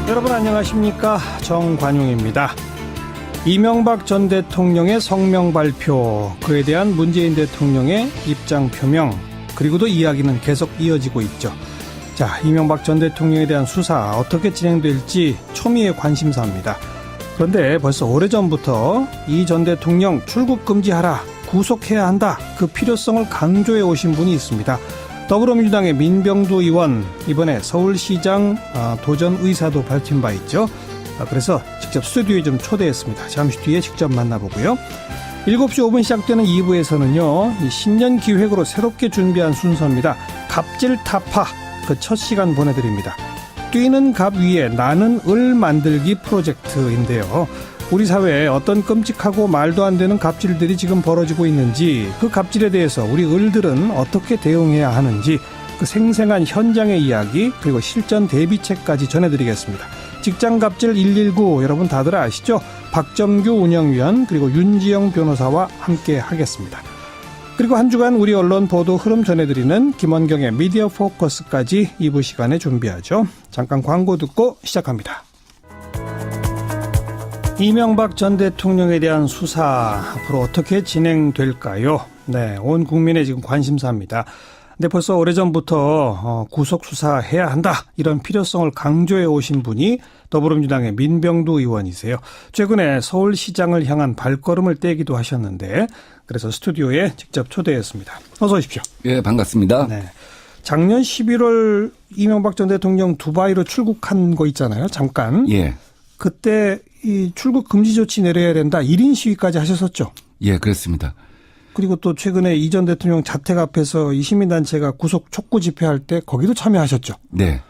여러분 안녕하십니까? 정관용입니다. 이명박 전 대통령의 성명 발표, 그에 대한 문재인 대통령의 입장 표명, 그리고도 이야기는 계속 이어지고 있죠. 자, 이명박 전 대통령에 대한 수사 어떻게 진행될지 초미의 관심사입니다. 그런데 벌써 오래전부터 이 전 대통령 출국 금지하라, 구속해야 한다, 그 필요성을 강조해 오신 분이 있습니다. 더불어민주당의 민병두 의원, 이번에 서울시장 도전 의사도 밝힌 바 있죠. 그래서 직접 스튜디오에 좀 초대했습니다. 잠시 뒤에 직접 만나보고요. 7시 5분 시작되는 2부에서는요, 이 신년 기획으로 새롭게 준비한 순서입니다. 갑질 타파, 그 첫 시간 보내드립니다. 뛰는 갑 위에 나는 을 만들기 프로젝트인데요. 우리 사회에 어떤 끔찍하고 말도 안 되는 갑질들이 지금 벌어지고 있는지, 그 갑질에 대해서 우리 을들은 어떻게 대응해야 하는지, 그 생생한 현장의 이야기, 그리고 실전 대비책까지 전해드리겠습니다. 직장 갑질 119 여러분 다들 아시죠? 박점규 운영위원, 그리고 윤지영 변호사와 함께 하겠습니다. 그리고 한 주간 우리 언론 보도 흐름 전해드리는 김원경의 미디어 포커스까지 2부 시간에 준비하죠. 잠깐 광고 듣고 시작합니다. 이명박 전 대통령에 대한 수사 앞으로 어떻게 진행될까요? 네, 온 국민의 지금 관심사입니다. 근데 벌써 오래전부터 구속 수사해야 한다, 이런 필요성을 강조해 오신 분이 더불어민주당의 민병두 의원이세요. 최근에 서울시장을 향한 발걸음을 떼기도 하셨는데, 그래서 스튜디오에 직접 초대했습니다. 어서 오십시오. 예, 반갑습니다. 네. 작년 11월 이명박 전 대통령 두바이로 출국한 거 있잖아요. 잠깐. 예. 그때 이 출국 금지 조치 내려야 된다, 1인 시위까지 하셨었죠. 예, 그렇습니다. 그리고 또 최근에 이 전 대통령 자택 앞에서 이 시민단체가 구속 촉구 집회할 때 거기도 참여하셨죠. 네.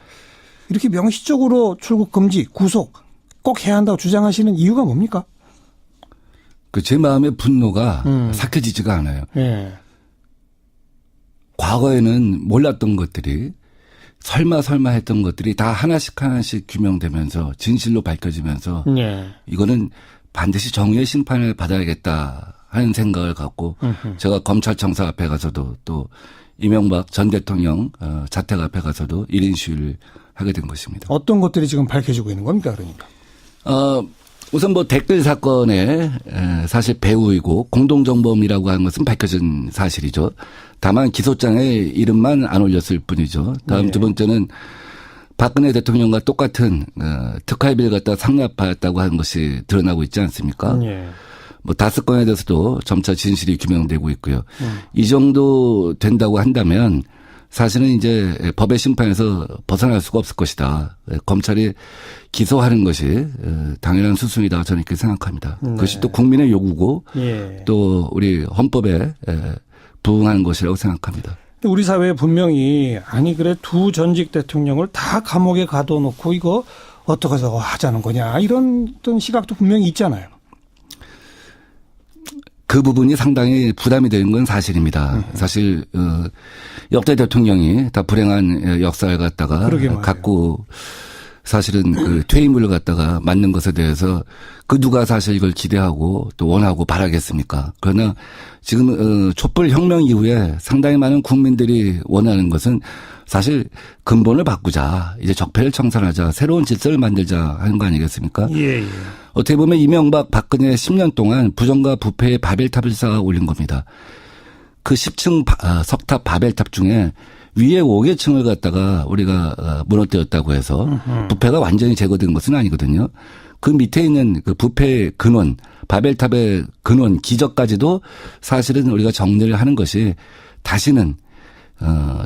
이렇게 명시적으로 출국 금지, 구속 꼭 해야 한다고 주장하시는 이유가 뭡니까? 제 마음의 분노가 삭혀지지가 않아요. 예. 과거에는 몰랐던 것들이, 설마 했던 것들이 다 하나씩 규명되면서 진실로 밝혀지면서 예. 이거는 반드시 정의의 심판을 받아야겠다 하는 생각을 갖고 제가 검찰청사 앞에 가서도 또 이명박 전 대통령 자택 앞에 가서도 1인 시위를 하게 된 것입니다. 어떤 것들이 지금 밝혀지고 있는 겁니까, 그러니까? 우선 댓글 사건의 사실 배후이고 공동정범이라고 하는 것은 밝혀진 사실이죠. 다만 기소장에 이름만 안 올렸을 뿐이죠. 다음 두 번째는 박근혜 대통령과 똑같은 특활비를 갖다 상납하였다고 하는 것이 드러나고 있지 않습니까? 예. 5건에 대해서도 점차 진실이 규명되고 있고요. 이 정도 된다고 한다면 사실은 이제 법의 심판에서 벗어날 수가 없을 것이다. 검찰이 기소하는 것이 당연한 수순이다, 저는 이렇게 생각합니다. 네. 그것이 또 국민의 요구고 예. 또 우리 헌법에 부응하는 것이라고 생각합니다. 우리 사회에 분명히, 아니 그래 두 전직 대통령을 다 감옥에 가둬놓고 이거 어떻게 해서 하자는 거냐, 이런 어떤 시각도 분명히 있잖아요. 그 부분이 상당히 부담이 되는 건 사실입니다. 사실 역대 대통령이 다 불행한 역사를 갖다가 갖고 사실은 퇴임을 갖다가 맞는 것에 대해서 누가 사실 이걸 기대하고 또 원하고 바라겠습니까? 그러나 지금 촛불 혁명 이후에 상당히 많은 국민들이 원하는 것은 사실 근본을 바꾸자, 이제 적폐를 청산하자, 새로운 질서를 만들자 하는 거 아니겠습니까? 예, 예. 어떻게 보면 이명박 박근혜 10년 동안 부정과 부패의 바벨탑을 쌓아 올린 겁니다. 그 10층 석탑 바벨탑 중에 위에 5개층을 갖다가 우리가 무너뜨렸다고 해서 부패가 완전히 제거된 것은 아니거든요. 그 밑에 있는 그 부패의 근원, 바벨탑의 근원, 기저까지도 사실은 우리가 정리를 하는 것이 다시는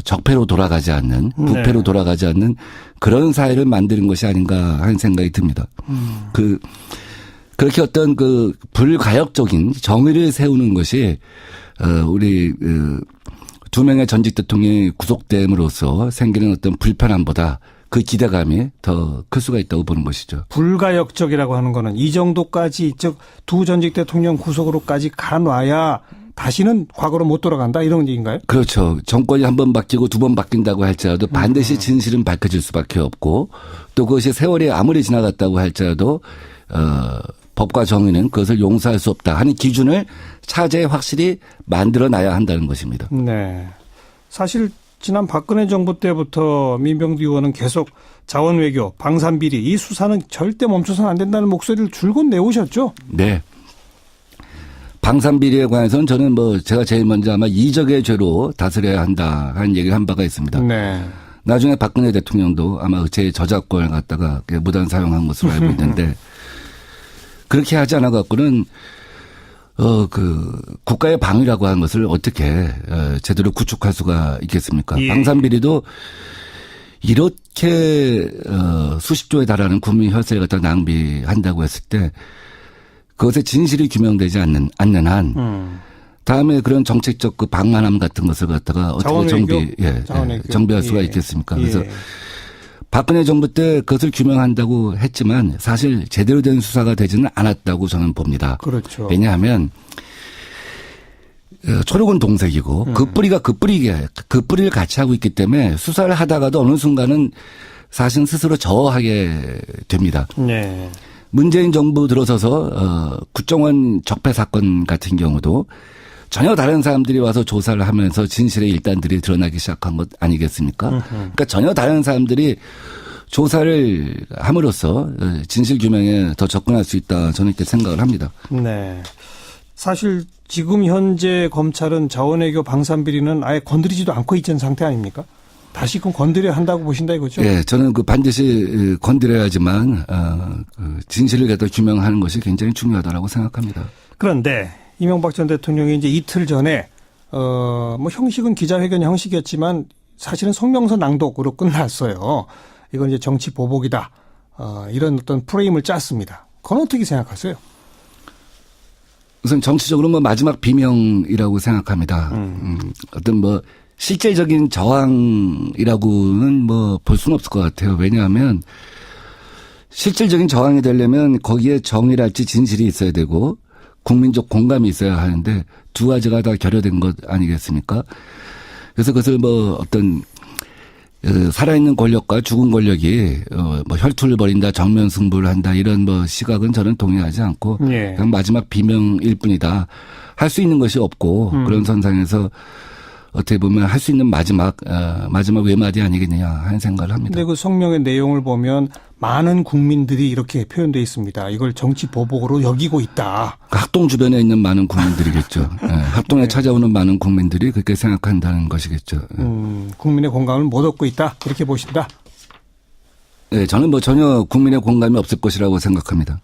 적폐로 돌아가지 않는, 부패로 돌아가지 않는 그런 사회를 만드는 것이 아닌가 하는 생각이 듭니다. 그렇게 어떤 불가역적인 정의를 세우는 것이 우리 두 명의 전직 대통령이 구속됨으로써 생기는 어떤 불편함보다 그 기대감이 더 클 수가 있다고 보는 것이죠. 불가역적이라고 하는 거는 이 정도까지, 즉 두 전직 대통령 구속으로까지 가놔야 다시는 과거로 못 돌아간다, 이런 얘기인가요? 그렇죠. 정권이 한 번 바뀌고 두 번 바뀐다고 할지라도 반드시 진실은 밝혀질 수밖에 없고, 또 그것이 세월이 아무리 지나갔다고 할지라도 법과 정의는 그것을 용서할 수 없다 하는 기준을 차제에 확실히 만들어놔야 한다는 것입니다. 네. 사실 지난 박근혜 정부 때부터 민병두 의원은 계속 자원외교, 방산비리 이 수사는 절대 멈춰서는 안 된다는 목소리를 줄곧 내오셨죠? 네. 방산비리에 관해서는 저는 제가 제일 먼저 아마 이적의 죄로 다스려야 한다 하는 얘기를 한 바가 있습니다. 네. 나중에 박근혜 대통령도 아마 제 저작권을 갖다가 무단 사용한 것으로 알고 있는데 그렇게 하지 않아 갖고는 국가의 방위라고 하는 것을 어떻게 제대로 구축할 수가 있겠습니까? 예. 방산비리도 이렇게 수십조에 달하는 국민 혈세를 갖다 낭비한다고 했을 때 그것의 진실이 규명되지 않는 한 다음에 그런 정책적 그 방한함 같은 것을 갖다가 어떻게 정비할 수가 있겠습니까? 그래서 박근혜 정부 때 그것을 규명한다고 했지만 사실 제대로 된 수사가 되지는 않았다고 저는 봅니다. 그렇죠. 왜냐하면 초록은 동색이고 그 뿌리를 같이 하고 있기 때문에 수사를 하다가도 어느 순간은 사실 스스로 저하게 됩니다. 네. 문재인 정부 들어서서 국정원 적폐 사건 같은 경우도 전혀 다른 사람들이 와서 조사를 하면서 진실의 일단들이 드러나기 시작한 것 아니겠습니까? 그러니까 전혀 다른 사람들이 조사를 함으로써 진실 규명에 더 접근할 수 있다 저는 이렇게 생각을 합니다. 네. 사실 지금 현재 검찰은 자원외교 방산비리는 아예 건드리지도 않고 있는 상태 아닙니까? 다시금 건드려야 한다고 보신다 이거죠? 예, 저는 반드시 건드려야지만 진실을 갖다 규명하는 것이 굉장히 중요하다고 생각합니다. 그런데 이명박 전 대통령이 이제 이틀 전에 형식은 기자회견 형식이었지만 사실은 성명서 낭독으로 끝났어요. 이건 이제 정치 보복이다. 이런 어떤 프레임을 짰습니다. 그건 어떻게 생각하세요? 우선 정치적으로 마지막 비명이라고 생각합니다. 어떤 실질적인 저항이라고는 볼 수는 없을 것 같아요. 왜냐하면 실질적인 저항이 되려면 거기에 정의랄지 진실이 있어야 되고 국민적 공감이 있어야 하는데 두 가지가 다 결여된 것 아니겠습니까? 그래서 그것을 어떤 살아있는 권력과 죽은 권력이 혈투를 벌인다, 정면 승부를 한다 이런 시각은 저는 동의하지 않고 예. 그냥 마지막 비명일 뿐이다. 할 수 있는 것이 없고 그런 선상에서 어떻게 보면 할 수 있는 마지막 외마디 아니겠느냐 하는 생각을 합니다. 근데 그 성명의 내용을 보면 많은 국민들이 이렇게 표현되어 있습니다. 이걸 정치 보복으로 여기고 있다. 학동 주변에 있는 많은 국민들이겠죠. 네, 학동에 네. 찾아오는 많은 국민들이 그렇게 생각한다는 것이겠죠. 국민의 공감을 못 얻고 있다. 이렇게 보신다. 네, 저는 전혀 국민의 공감이 없을 것이라고 생각합니다.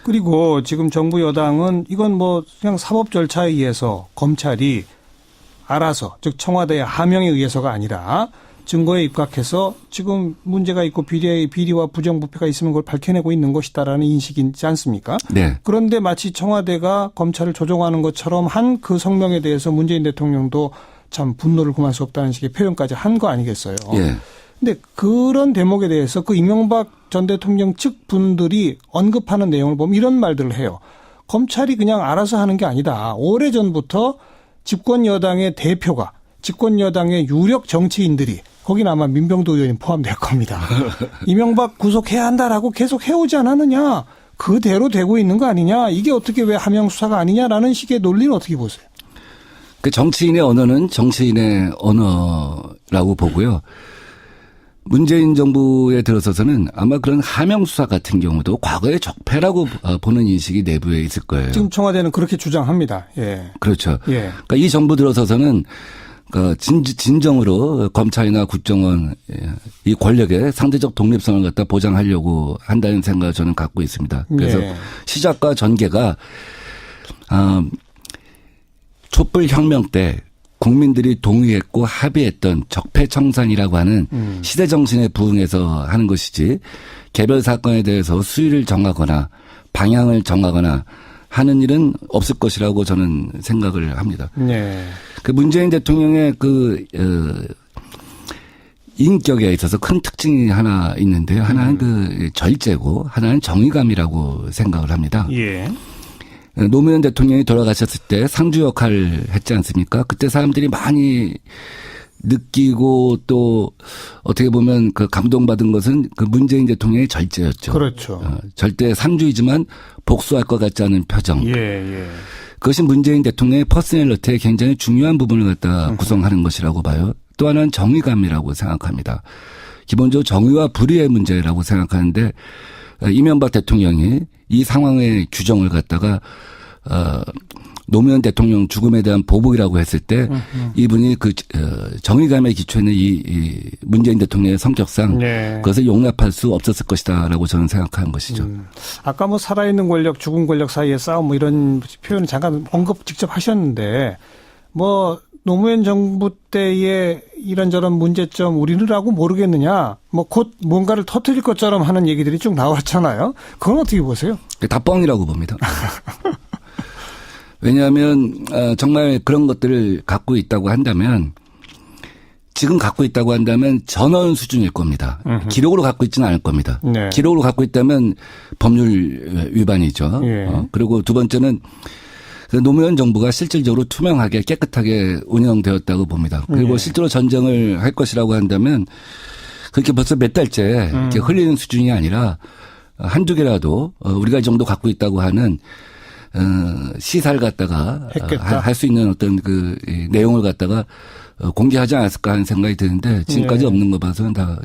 그리고 지금 정부 여당은 이건 그냥 사법 절차에 의해서 검찰이 알아서, 즉 청와대의 하명에 의해서가 아니라 증거에 입각해서 지금 문제가 있고 비리와 부정부패가 있으면 그걸 밝혀내고 있는 것이다라는 인식이지 않습니까? 네. 그런데 마치 청와대가 검찰을 조종하는 것처럼 한 그 성명에 대해서 문재인 대통령도 참 분노를 금할 수 없다는 식의 표현까지 한 거 아니겠어요? 예. 근데 그런 대목에 대해서 그 이명박 전 대통령 측 분들이 언급하는 내용을 보면 이런 말들을 해요. 검찰이 그냥 알아서 하는 게 아니다. 오래전부터 집권 여당의 대표가, 집권 여당의 유력 정치인들이, 거기는 아마 민병두 의원이 포함될 겁니다. 이명박 구속해야 한다라고 계속 해오지 않았느냐. 그대로 되고 있는 거 아니냐. 이게 어떻게 왜 하명 수사가 아니냐라는 식의 논리는 어떻게 보세요? 그 정치인의 언어는 정치인의 언어라고 보고요. 문재인 정부에 들어서서는 아마 그런 하명 수사 같은 경우도 과거의 적폐라고 보는 인식이 내부에 있을 거예요. 지금 청와대는 그렇게 주장합니다. 예. 그렇죠. 예. 그러니까 이 정부 들어서서는 진정으로 검찰이나 국정원 이 권력의 상대적 독립성을 갖다 보장하려고 한다는 생각을 저는 갖고 있습니다. 그래서 예. 시작과 전개가 촛불 혁명 때 국민들이 동의했고 합의했던 적폐청산이라고 하는 시대 정신에 부응해서 하는 것이지 개별 사건에 대해서 수위를 정하거나 방향을 정하거나 하는 일은 없을 것이라고 저는 생각을 합니다. 네. 그 문재인 대통령의 인격에 있어서 큰 특징이 하나 있는데요. 하나는 절제고 하나는 정의감이라고 생각을 합니다. 예. 노무현 대통령이 돌아가셨을 때 상주 역할을 했지 않습니까? 그때 사람들이 많이 느끼고 또 어떻게 보면 감동받은 것은 문재인 대통령의 절제였죠. 그렇죠. 절대 상주이지만 복수할 것 같지 않은 표정. 예. 그것이 문재인 대통령의 퍼스널리티의 굉장히 중요한 부분을 갖다 구성하는 것이라고 봐요. 또 하나는 정의감이라고 생각합니다. 기본적으로 정의와 불의의 문제라고 생각하는데 이명박 대통령이 이 상황의 규정을 갖다가 노무현 대통령 죽음에 대한 보복이라고 했을 때 이분이 그 정의감에 기초있는 이 문재인 대통령의 성격상 네. 그것을 용납할 수 없었을 것이다라고 저는 생각하는 것이죠. 아까 뭐 살아있는 권력, 죽은 권력 사이의 싸움 뭐 이런 표현을 잠깐 언급 직접 하셨는데 뭐 노무현 정부 때의 이런저런 문제점 우리느라고 모르겠느냐. 뭐 곧 뭔가를 터뜨릴 것처럼 하는 얘기들이 쭉 나왔잖아요. 그건 어떻게 보세요? 다 뻥이라고 봅니다. 왜냐하면 정말 그런 것들을 갖고 있다고 한다면 지금 갖고 있다고 한다면 전원 수준일 겁니다. 기록으로 갖고 있지는 않을 겁니다. 네. 기록으로 갖고 있다면 법률 위반이죠. 예. 그리고 두 번째는 노무현 정부가 실질적으로 투명하게 깨끗하게 운영되었다고 봅니다. 그리고 예. 실제로 전쟁을 할 것이라고 한다면 그렇게 벌써 몇 달째 이렇게 흘리는 수준이 아니라 한두 개라도 우리가 이 정도 갖고 있다고 하는 시사를 갖다가 할 수 있는 어떤 그 내용을 갖다가 공개하지 않았을까 하는 생각이 드는데 지금까지 예. 없는 거 봐서는 다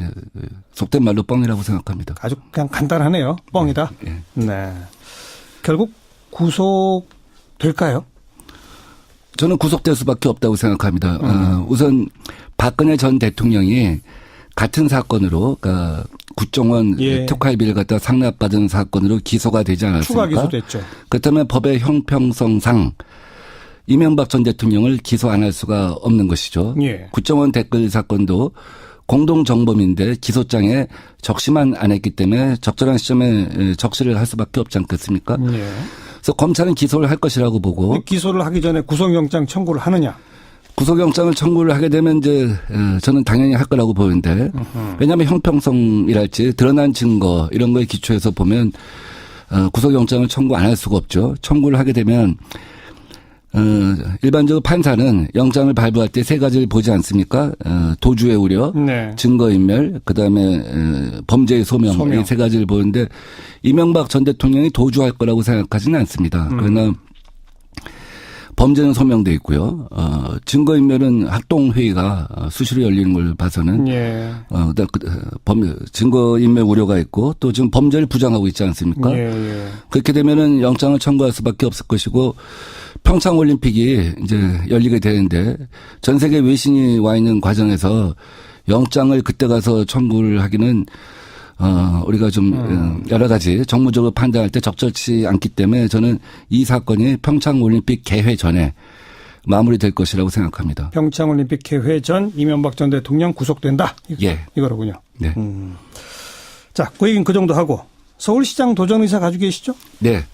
속된 말로 뻥이라고 생각합니다. 아주 그냥 간단하네요. 뻥이다. 예. 네. 결국 구속될까요? 저는 구속될 수밖에 없다고 생각합니다. 우선 박근혜 전 대통령이 같은 사건으로 그러니까 국정원 예. 특활비를 갖다 상납받은 사건으로 기소가 되지 않았습니까? 추가 기소됐죠. 그렇다면 법의 형평성상 이명박 전 대통령을 기소 안 할 수가 없는 것이죠. 예. 국정원 댓글 사건도 공동정범인데 기소장에 적시만 안 했기 때문에 적절한 시점에 적시를 할 수밖에 없지 않겠습니까? 예. 그래서 검찰은 기소를 할 것이라고 보고 기소를 하기 전에 구속영장 청구를 하느냐? 구속영장을 청구를 하게 되면 이제 저는 당연히 할 거라고 보는데 왜냐하면 형평성이랄지 드러난 증거 이런 거에 기초해서 보면 구속영장을 청구 안 할 수가 없죠. 청구를 하게 되면 일반적으로 판사는 영장을 발부할 때 세 가지를 보지 않습니까? 도주의 우려, 네. 증거인멸, 그다음에 범죄의 소명 이 세 가지를 보는데 이명박 전 대통령이 도주할 거라고 생각하지는 않습니다. 그러나 범죄는 소명돼 있고요. 증거인멸은 합동회의가 수시로 열리는 걸 봐서는 예. 증거인멸 우려가 있고 또 지금 범죄를 부정하고 있지 않습니까? 예. 그렇게 되면은 영장을 청구할 수밖에 없을 것이고 평창올림픽이 이제 열리게 되는데 전 세계 외신이 와 있는 과정에서 영장을 그때 가서 청구를 하기는 우리가 좀 여러 가지 정무적으로 판단할 때 적절치 않기 때문에 저는 이 사건이 평창올림픽 개회 전에 마무리될 것이라고 생각합니다. 평창올림픽 개회 전 이명박 전 대통령 구속된다. 예. 이거로군요. 네. 자, 그 얘기는 그 정도 하고 서울시장 도전 의사 가지고 계시죠? 네.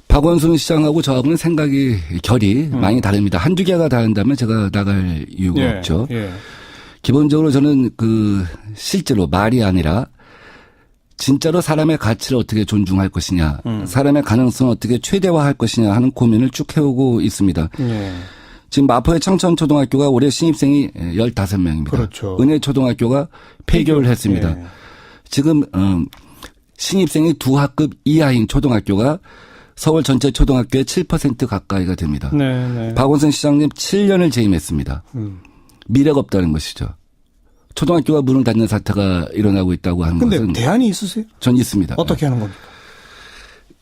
박원순 시장하고 저하고는 생각이 결이 많이 다릅니다. 한두 개가 다른다면 제가 나갈 이유가 예. 없죠. 예. 기본적으로 저는 실제로 말이 아니라 진짜로 사람의 가치를 어떻게 존중할 것이냐, 사람의 가능성을 어떻게 최대화할 것이냐 하는 고민을 쭉 해오고 있습니다. 예. 지금 마포의 청천초등학교가 올해 신입생이 15명입니다. 그렇죠. 은혜초등학교가 폐교를 했습니다. 예. 지금 신입생이 2학급 이하인 초등학교가 서울 전체 초등학교의 7% 가까이가 됩니다. 네. 박원순 시장님 7년을 재임했습니다. 미래가 없다는 것이죠. 초등학교가 문을 닫는 사태가 일어나고 있다고 하는 근데 것은 대안이 있으세요? 전 있습니다. 어떻게 하는 겁니까?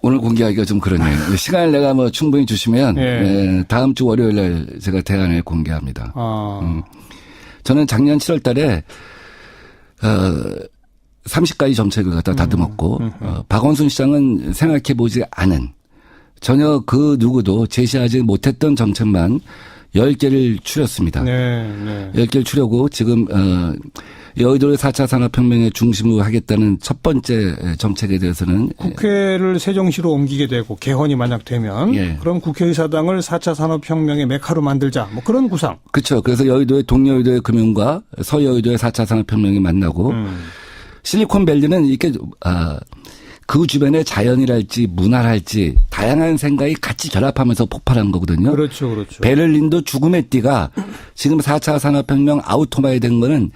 오늘 공개하기가 좀 그러네요. 시간을 내가 충분히 주시면 예. 다음 주 월요일 날 제가 대안을 공개합니다. 저는 작년 7월 달에 30가지 정책을 갖다 다듬었고 박원순 시장은 생각해보지 않은 전혀 그 누구도 제시하지 못했던 정책만 10개를 추렸습니다. 네. 10개를 추려고 지금 여의도를 4차 산업혁명의 중심으로 하겠다는 첫 번째 정책에 대해서는 국회를 세종시로 옮기게 되고 개헌이 만약 되면 예. 그럼 국회의사당을 4차 산업혁명의 메카로 만들자. 뭐 그런 구상. 그렇죠. 그래서 여의도의 동여의도의 금융과 서여의도의 4차 산업혁명이 만나고 실리콘밸리는 이렇게 그 주변의 자연이랄지 문화랄지 다양한 생각이 같이 결합하면서 폭발한 거거든요. 그렇죠. 베를린도 죽음의 띠가 지금 4차 산업혁명 아우토마이 된 거는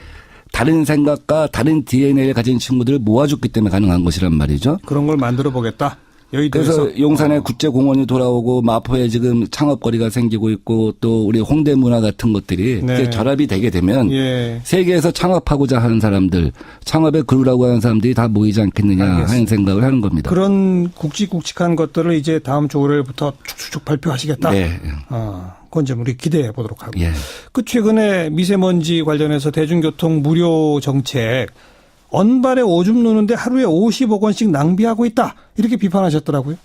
다른 생각과 다른 DNA를 가진 친구들을 모아줬기 때문에 가능한 것이란 말이죠. 그런 걸 만들어 보겠다. 여의도에서. 그래서 용산에 국제공원이 돌아오고 마포에 지금 창업거리가 생기고 있고 또 우리 홍대 문화 같은 것들이 네. 이제 결합이 되게 되면 예. 세계에서 창업하고자 하는 사람들, 창업에 그러라고 하는 사람들이 다 모이지 않겠느냐 알겠습니다. 하는 생각을 하는 겁니다. 그런 굵직굵직한 것들을 이제 다음 주 월요일부터 축축축 발표하시겠다. 네. 그건 좀 우리 기대해 보도록 하고. 예. 그 최근에 미세먼지 관련해서 대중교통 무료 정책 언발에 오줌 누는데 하루에 50억 원씩 낭비하고 있다. 이렇게 비판하셨더라고요.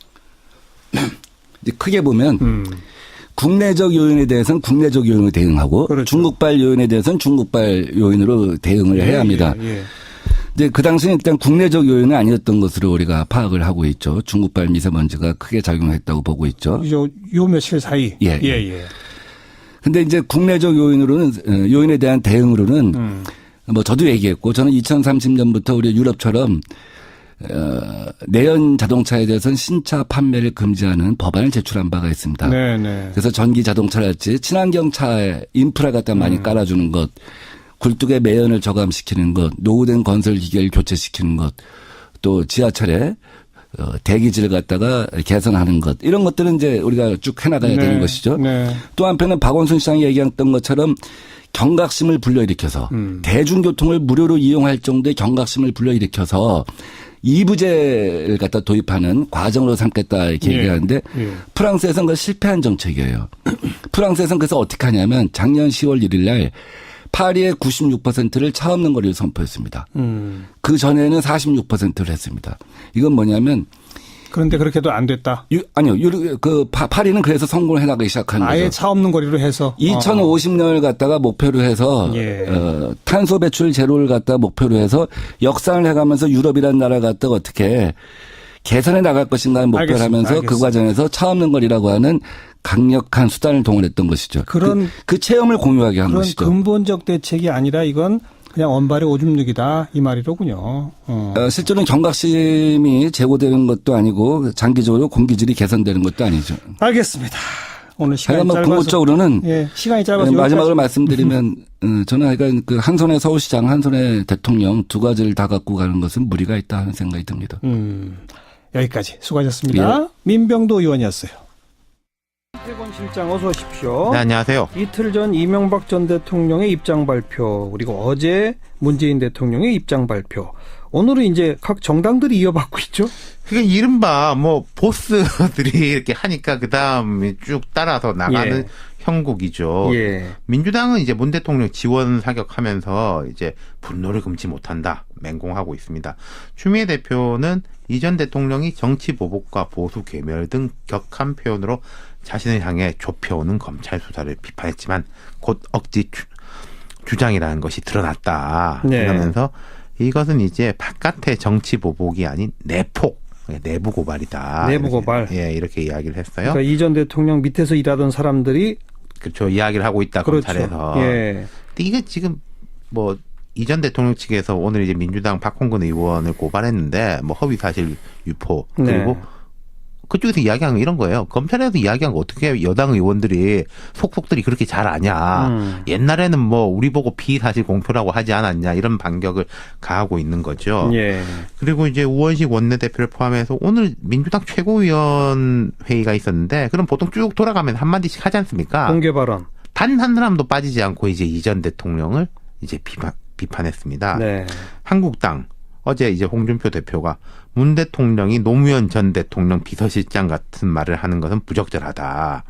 이제 크게 보면 국내적 요인에 대해서는 국내적 요인으로 대응하고 그렇죠. 중국발 요인에 대해서는 중국발 요인으로 대응을 해야 합니다. 예. 이제 그 당시는 일단 국내적 요인은 아니었던 것으로 우리가 파악을 하고 있죠. 중국발 미세먼지가 크게 작용했다고 보고 있죠. 요 며칠 사이. 예. 예. 근데 이제 국내적 요인으로는 요인에 대한 대응으로는 뭐 저도 얘기했고 저는 2030년부터 우리 유럽처럼 내연 자동차에 대해서는 신차 판매를 금지하는 법안을 제출한 바가 있습니다. 네. 그래서 전기 자동차랄지 친환경 차에 인프라 갖다 많이 깔아주는 것, 굴뚝의 매연을 저감시키는 것, 노후된 건설 기계를 교체시키는 것, 또 지하철에 대기질을 갖다가 개선하는 것, 이런 것들은 이제 우리가 쭉 해나가야 되는 것이죠. 네. 또 한편은 박원순 시장이 얘기했던 것처럼 경각심을 불러일으켜서 대중교통을 무료로 이용할 정도의 경각심을 불러일으켜서 이부제를 갖다 도입하는 과정으로 삼겠다 이렇게 얘기하는데 프랑스에서는 그걸 실패한 정책이에요. 프랑스에서는 그래서 어떻게 하냐면 작년 10월 1일 날 파리의 96%를 차 없는 거리를 선포했습니다. 그 전에는 46%를 했습니다. 이건 뭐냐면 그런데 그렇게도 안 됐다. 아니요. 파리는 그래서 성공을 해나가기 시작한 거죠. 아예 차 없는 거리로 해서. 2050년을 갖다가 목표로 해서 탄소 배출 제로를 갖다가 목표로 해서 역산을 해가면서 유럽이라는 나라를 갖다가 어떻게 개선해 나갈 것인가 하는 목표를 하면서 그 과정에서 차 없는 거리라고 하는 강력한 수단을 동원했던 것이죠. 그 체험을 공유하게 한 것이죠. 그런 근본적 대책이 아니라 이건 그냥 언발에 오줌 누기다 이 말이로군요. 실제로는 경각심이 제고되는 것도 아니고 장기적으로 공기질이 개선되는 것도 아니죠. 알겠습니다. 오늘 시간이 짧아서 궁극적으로는 시간이 짧아서 마지막으로 말씀드리면 저는 하여간 그 한 손에 서울시장 한 손에 대통령 두 가지를 다 갖고 가는 것은 무리가 있다 하는 생각이 듭니다. 여기까지 수고하셨습니다. 민병도 의원이었어요. 태권 실장 어서 오십시오. 네, 안녕하세요. 이틀 전 이명박 전 대통령의 입장 발표 그리고 어제 문재인 대통령의 입장 발표. 오늘은 이제 각 정당들이 이어받고 있죠. 그게 이른바 뭐 보스들이 이렇게 하니까 그 다음에 쭉 따라서 나가는 형국이죠. 민주당은 이제 문 대통령 지원 사격하면서 이제 분노를 금치 못한다 맹공하고 있습니다. 추미애 대표는 이전 대통령이 정치 보복과 보수 괴멸 등 격한 표현으로 자신을 향해 좁혀오는 검찰 수사를 비판했지만 곧 억지 주장이라는 것이 드러났다. 그러면서 이것은 이제 바깥의 정치 보복이 아닌 내폭, 내부 고발이다. 내부 고발. 이렇게 이야기를 했어요. 그러니까 이전 대통령 밑에서 일하던 사람들이 그렇죠. 이야기를 하고 있다. 그렇죠. 검찰에서. 근데 이게 지금 뭐 이전 대통령 측에서 오늘 이제 민주당 박홍근 의원을 고발했는데 뭐 허위 사실 유포 그리고 그쪽에서 이야기한 건 이런 거예요. 검찰에서 이야기한 거 어떻게 여당 의원들이 속속들이 그렇게 잘 아냐. 옛날에는 뭐 우리 보고 비사실 공표라고 하지 않았냐. 이런 반격을 가하고 있는 거죠. 그리고 이제 우원식 원내대표를 포함해서 오늘 민주당 최고위원 회의가 있었는데 그럼 보통 쭉 돌아가면 한마디씩 하지 않습니까? 공개 발언. 단 한 사람도 빠지지 않고 이제 이전 대통령을 이제 비판했습니다. 한국당. 어제 이제 홍준표 대표가 문 대통령이 노무현 전 대통령 비서실장 같은 말을 하는 것은 부적절하다.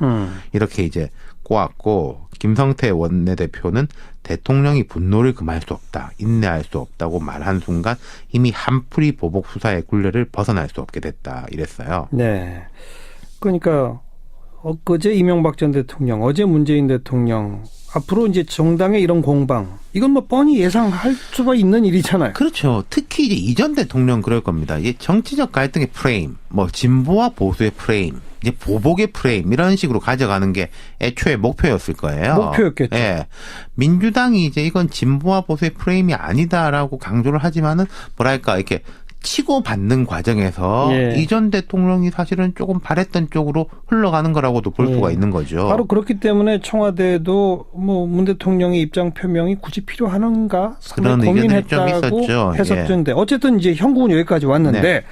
이렇게 이제 꼬았고 김성태 원내대표는 대통령이 분노를 금할 수 없다. 인내할 수 없다고 말한 순간 이미 한풀이 보복 수사의 굴레를 벗어날 수 없게 됐다. 이랬어요. 그러니까 엊그제 이명박 전 대통령, 어제 문재인 대통령 앞으로 이제 정당의 이런 공방 이건 뭐 뻔히 예상할 수가 있는 일이잖아요. 그렇죠. 특히 이제 이전 대통령 그럴 겁니다. 이게 정치적 갈등의 프레임, 뭐 진보와 보수의 프레임, 이제 보복의 프레임 이런 식으로 가져가는 게 애초에 목표였을 거예요. 목표였겠죠. 민주당이 이제 이건 진보와 보수의 프레임이 아니다라고 강조를 하지만은 뭐랄까 이렇게 치고받는 과정에서 이전 대통령이 사실은 조금 바랬던 쪽으로 흘러가는 거라고도 볼 수가 있는 거죠. 바로 그렇기 때문에 청와대도 뭐 문 대통령의 입장 표명이 굳이 필요한가 그런 의견들이 좀 고민했다고 있었죠. 해석되는데 어쨌든 이제 형국은 여기까지 왔는데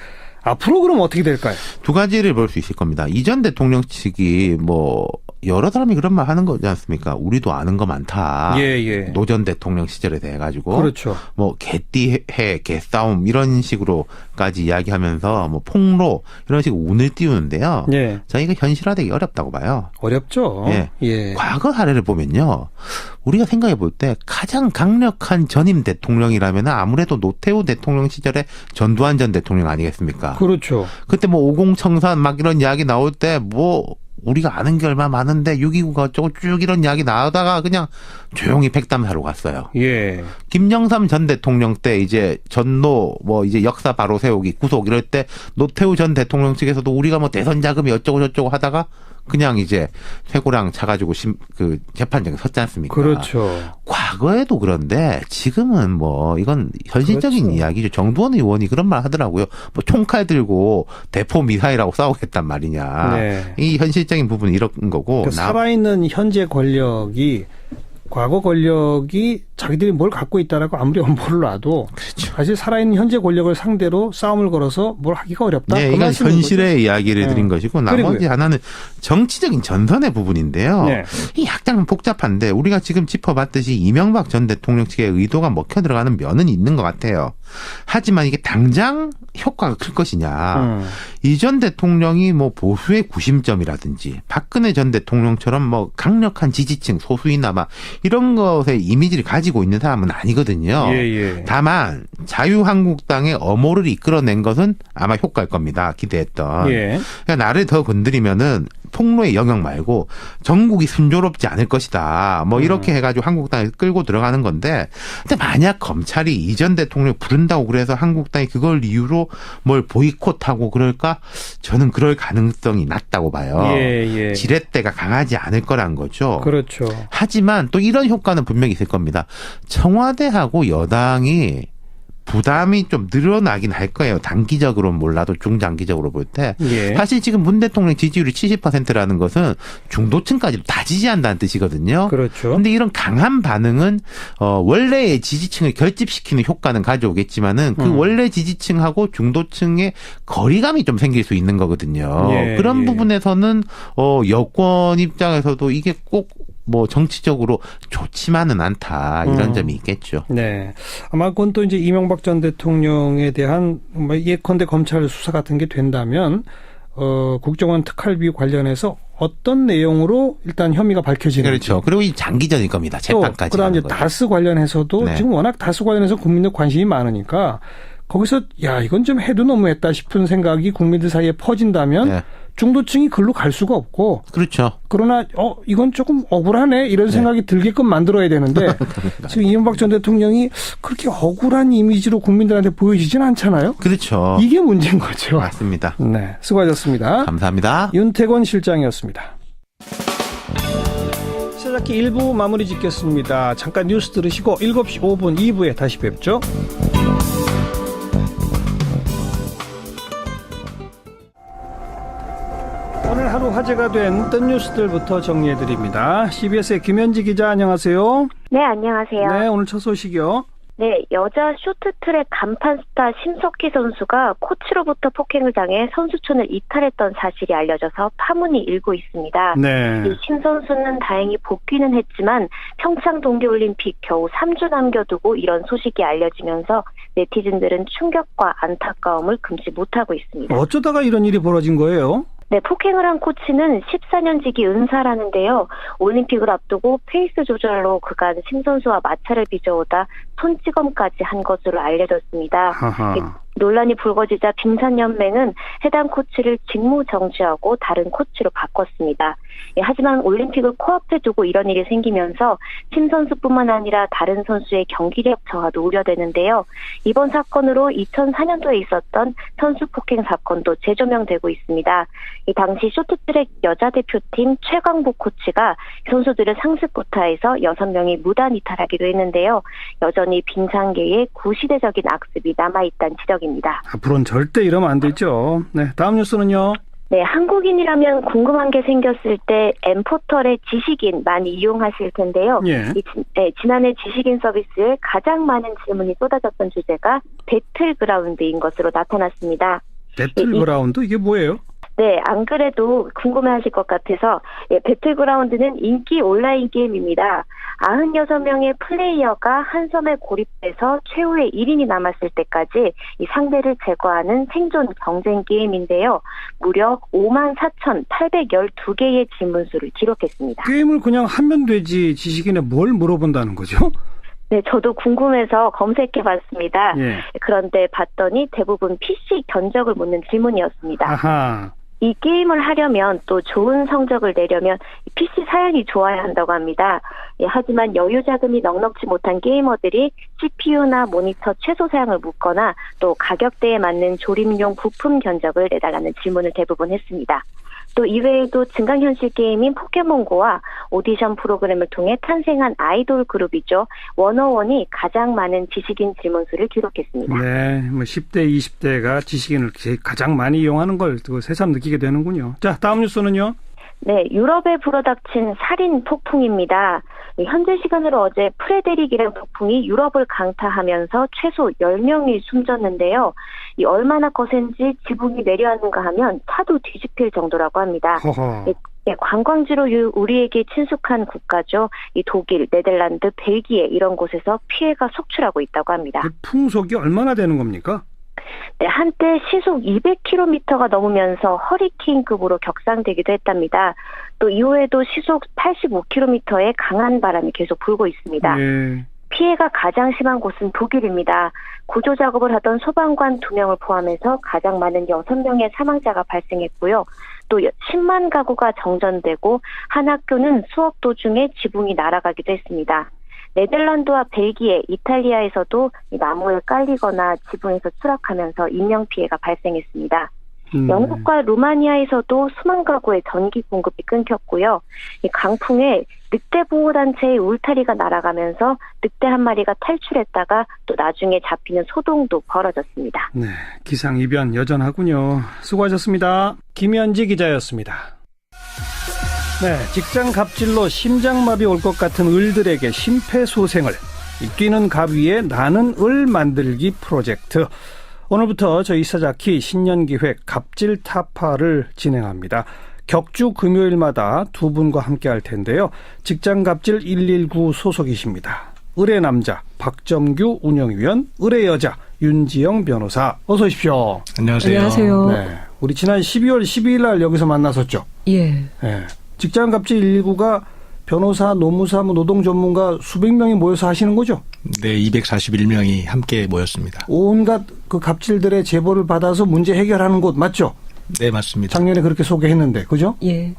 앞으로 그럼 어떻게 될까요? 두 가지를 볼 수 있을 겁니다. 이전 대통령 측이 뭐 여러 사람이 그런 말 하는 거지 않습니까? 우리도 아는 거 많다. 예. 노 전 대통령 시절에 대해 가지고 그렇죠. 뭐 개띠해, 개싸움 이런 식으로까지 이야기하면서 뭐 폭로 이런 식으로 운을 띄우는데요. 예. 저희가 현실화되기 어렵다고 봐요. 어렵죠. 예. 과거 사례를 보면요. 우리가 생각해 볼 때 가장 강력한 전임 대통령이라면 아무래도 노태우 대통령 시절에 전두환 전 대통령 아니겠습니까? 그렇죠. 그때 뭐 50 청산 막 이런 이야기 나올 때 뭐 우리가 아는 게 얼마 많은데 6.29가 어쩌고 쭉 이런 이야기 나오다가 그냥 조용히 백담사로 갔어요. 예. 김영삼 전 대통령 때 이제 전노 뭐 이제 역사 바로 세우기 구속 이럴 때 노태우 전 대통령 측에서도 우리가 뭐 대선 자금이 어쩌고 저쩌고 하다가 그냥 이제 쇠고랑 차가지고 그 재판장에 섰지 않습니까? 그렇죠. 과거에도 그런데 지금은 뭐 이건 현실적인 그렇죠. 이야기죠. 정두원 의원이 그런 말 하더라고요. 뭐 총칼 들고 대포 미사일하고 싸우겠단 말이냐. 네. 이 현실적인 부분은 이런 거고. 그러니까 살아있는 현재 권력이 과거 권력이 자기들이 뭘 갖고 있다라고 아무리 엄포를 놔도 그렇죠. 사실 살아있는 현재 권력을 상대로 싸움을 걸어서 뭘 하기가 어렵다. 네, 그 이건 말씀인 현실의 거죠? 이야기를 드린 것이고 나머지 그리고요. 하나는 정치적인 전선의 부분인데요. 네. 이 약간 복잡한데 우리가 지금 짚어봤듯이 이명박 전 대통령 측의 의도가 먹혀 들어가는 면은 있는 것 같아요. 하지만 이게 당장 효과가 클 것이냐. 이 전 대통령이 뭐 보수의 구심점이라든지 박근혜 전 대통령처럼 뭐 강력한 지지층 소수이나마 이런 것의 이미지를 가지고 있는 사람은 아니거든요. 예. 다만 자유한국당의 엄호를 이끌어낸 것은 아마 효과일 겁니다. 기대했던. 예. 그러니까 나를 더 건드리면은 폭로의 영역 말고 전국이 순조롭지 않을 것이다. 뭐 이렇게 해가지고 한국당을 끌고 들어가는 건데, 근데 만약 검찰이 이 전 대통령 부른다고 그래서 한국당이 그걸 이유로 뭘 보이콧하고 그럴까? 저는 그럴 가능성이 낮다고 봐요. 예. 지렛대가 강하지 않을 거란 거죠. 그렇죠. 하지만 또 이런 효과는 분명히 있을 겁니다. 청와대하고 여당이 부담이 좀 늘어나긴 할 거예요. 단기적으로는 몰라도 중장기적으로 볼 때. 예. 사실 지금 문 대통령 지지율이 70%라는 것은 중도층까지 다 지지한다는 뜻이거든요. 그렇죠. 그런데 이런 강한 반응은 원래의 지지층을 결집시키는 효과는 가져오겠지만은 그 원래 지지층하고 중도층의 거리감이 좀 생길 수 있는 거거든요. 예, 그런 예. 부분에서는 여권 입장에서도 이게 꼭 뭐 정치적으로 좋지만은 않다 이런 점이 있겠죠. 네. 아마 그건 또 이제 이명박 전 대통령에 대한 뭐 예컨대 검찰 수사 같은 게 된다면 국정원 특활비 관련해서 어떤 내용으로 일단 혐의가 밝혀지는지. 그렇죠. 그리고 이 장기전일 겁니다. 재판까지. 그다음 이제 다스 관련해서도 네. 지금 워낙 다스 관련해서 국민들 관심이 많으니까 거기서 야 이건 좀 해도 너무했다 싶은 생각이 국민들 사이에 퍼진다면 네. 중도층이 글로 갈 수가 없고. 그렇죠. 그러나 이건 조금 억울하네 이런 생각이 들게끔 만들어야 되는데 지금 이명박 전 대통령이 그렇게 억울한 이미지로 국민들한테 보여지진 않잖아요. 그렇죠. 이게 문제인 거죠. 맞습니다. 네, 수고하셨습니다. 감사합니다. 윤태권 실장이었습니다. 시작기 1부 마무리 짓겠습니다. 잠깐 뉴스 들으시고 7시 5분 2부에 다시 뵙죠. 오늘 하루 화제가 된 뜬 뉴스들부터 정리해드립니다. CBS의 김현지 기자 안녕하세요. 네, 안녕하세요. 네, 오늘 첫 소식이요. 네, 여자 쇼트트랙 간판 스타 심석희 선수가 코치로부터 폭행을 당해 선수촌을 이탈했던 사실이 알려져서 파문이 일고 있습니다. 네. 이 심 선수는 다행히 복귀는 했지만 평창 동계올림픽 겨우 3주 남겨두고 이런 소식이 알려지면서 네티즌들은 충격과 안타까움을 금치 못하고 있습니다. 어쩌다가 이런 일이 벌어진 거예요? 네, 폭행을 한 코치는 14년 지기 은사라는데요. 올림픽을 앞두고 페이스 조절로 그간 심 선수와 마찰을 빚어오다 손찌검까지 한 것으로 알려졌습니다. 하하. 논란이 불거지자 빙산연맹은 해당 코치를 직무 정지하고 다른 코치로 바꿨습니다. 하지만 올림픽을 코앞에 두고 이런 일이 생기면서 심 선수뿐만 아니라 다른 선수의 경기력 저하도 우려되는데요. 이번 사건으로 2004년도에 있었던 선수 폭행 사건도 재조명되고 있습니다. 이 당시 쇼트트랙 여자 대표팀 최광복 코치가 선수들을 상습 구타해서 6명이 무단 이탈하기도 했는데요. 여전히 빙상계에 구시대적인 악습이 남아있다는 지적입니다. 앞으로는 절대 이러면 안 되죠. 네, 다음 뉴스는요. 네, 한국인이라면 궁금한 게 생겼을 때 엠포털의 지식인 많이 이용하실 텐데요. 예. 지난해 지식인 서비스에 가장 많은 질문이 쏟아졌던 주제가 배틀그라운드인 것으로 나타났습니다. 배틀그라운드 이게 뭐예요? 네, 안 그래도 궁금해하실 것 같아서 배틀그라운드는 인기 온라인 게임입니다. 96명의 플레이어가 한 섬에 고립돼서 최후의 1인이 남았을 때까지 이 상대를 제거하는 생존 경쟁 게임인데요. 무려 54,812개의 질문수를 기록했습니다. 게임을 그냥 하면 되지 지식인에 뭘 물어본다는 거죠? 네, 저도 궁금해서 검색해봤습니다. 예. 그런데 봤더니 대부분 PC 견적을 묻는 질문이었습니다. 아하. 이 게임을 하려면 또 좋은 성적을 내려면 PC 사양이 좋아야 한다고 합니다. 하지만 여유 자금이 넉넉지 못한 게이머들이 CPU나 모니터 최소 사양을 묻거나 또 가격대에 맞는 조립용 부품 견적을 내달라는 질문을 대부분 했습니다. 또 이외에도 증강현실 게임인 포켓몬고와 오디션 프로그램을 통해 탄생한 아이돌 그룹이죠. 워너원이 가장 많은 지식인 질문수를 기록했습니다. 네, 뭐 10대, 20대가 지식인을 가장 많이 이용하는 걸 새삼 느끼게 되는군요. 자, 다음 뉴스는요? 네, 유럽에 불어닥친 살인 폭풍입니다. 현재 시간으로 어제 프레데릭이라는 폭풍이 유럽을 강타하면서 최소 10명이 숨졌는데요. 이 얼마나 거센지 지붕이 내려앉는가 하면 차도 뒤집힐 정도라고 합니다. 허허. 관광지로 우리에게 친숙한 국가죠. 이 독일, 네덜란드, 벨기에 이런 곳에서 피해가 속출하고 있다고 합니다. 그 풍속이 얼마나 되는 겁니까? 네, 한때 시속 200km가 넘으면서 허리케인급으로 격상되기도 했답니다. 또 이후에도 시속 85km의 강한 바람이 계속 불고 있습니다. 네. 피해가 가장 심한 곳은 독일입니다. 구조 작업을 하던 소방관 2명을 포함해서 가장 많은 6명의 사망자가 발생했고요. 또 10만 가구가 정전되고 한 학교는 수업 도중에 지붕이 날아가기도 했습니다. 네덜란드와 벨기에, 이탈리아에서도 나무에 깔리거나 지붕에서 추락하면서 인명피해가 발생했습니다. 영국과 루마니아에서도 수만 가구의 전기 공급이 끊겼고요. 이 강풍에 늑대 보호단체의 울타리가 날아가면서 늑대 한 마리가 탈출했다가 또 나중에 잡히는 소동도 벌어졌습니다. 네, 기상이변 여전하군요. 수고하셨습니다. 김현지 기자였습니다. 네, 직장 갑질로 심장마비 올 것 같은 을들에게 심폐소생을, 뛰는 갑 위에 나는 을 만들기 프로젝트. 오늘부터 저희 이사자키 신년기획 갑질 타파를 진행합니다. 격주 금요일마다 두 분과 함께 할 텐데요. 직장 갑질 119 소속이십니다. 을의 남자 박점규 운영위원, 을의 여자 윤지영 변호사, 어서 오십시오. 안녕하세요. 안녕하세요. 네, 우리 지난 12월 12일 날 여기서 만났었죠. 예. 네. 직장 갑질 119가 변호사, 노무사, 노동 전문가 수백 명이 모여서 하시는 거죠? 네, 241명이 함께 모였습니다. 온갖 그 갑질들의 제보를 받아서 문제 해결하는 곳 맞죠? 네, 맞습니다. 작년에 그렇게 소개했는데, 그죠? 예.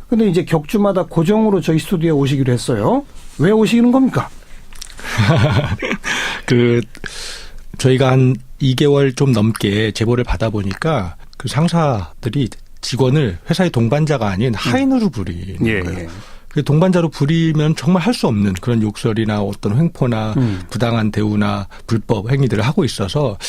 근데 이제 격주마다 고정으로 저희 스튜디오에 오시기로 했어요. 왜 오시는 겁니까? 저희가 한 2개월 좀 넘게 제보를 받아보니까 그 상사들이 직원을 회사의 동반자가 아닌 하인으로 부리는 거예요. 예. 동반자로 부리면 정말 할 수 없는 그런 욕설이나 어떤 횡포나 부당한 대우나 불법 행위들을 하고 있어서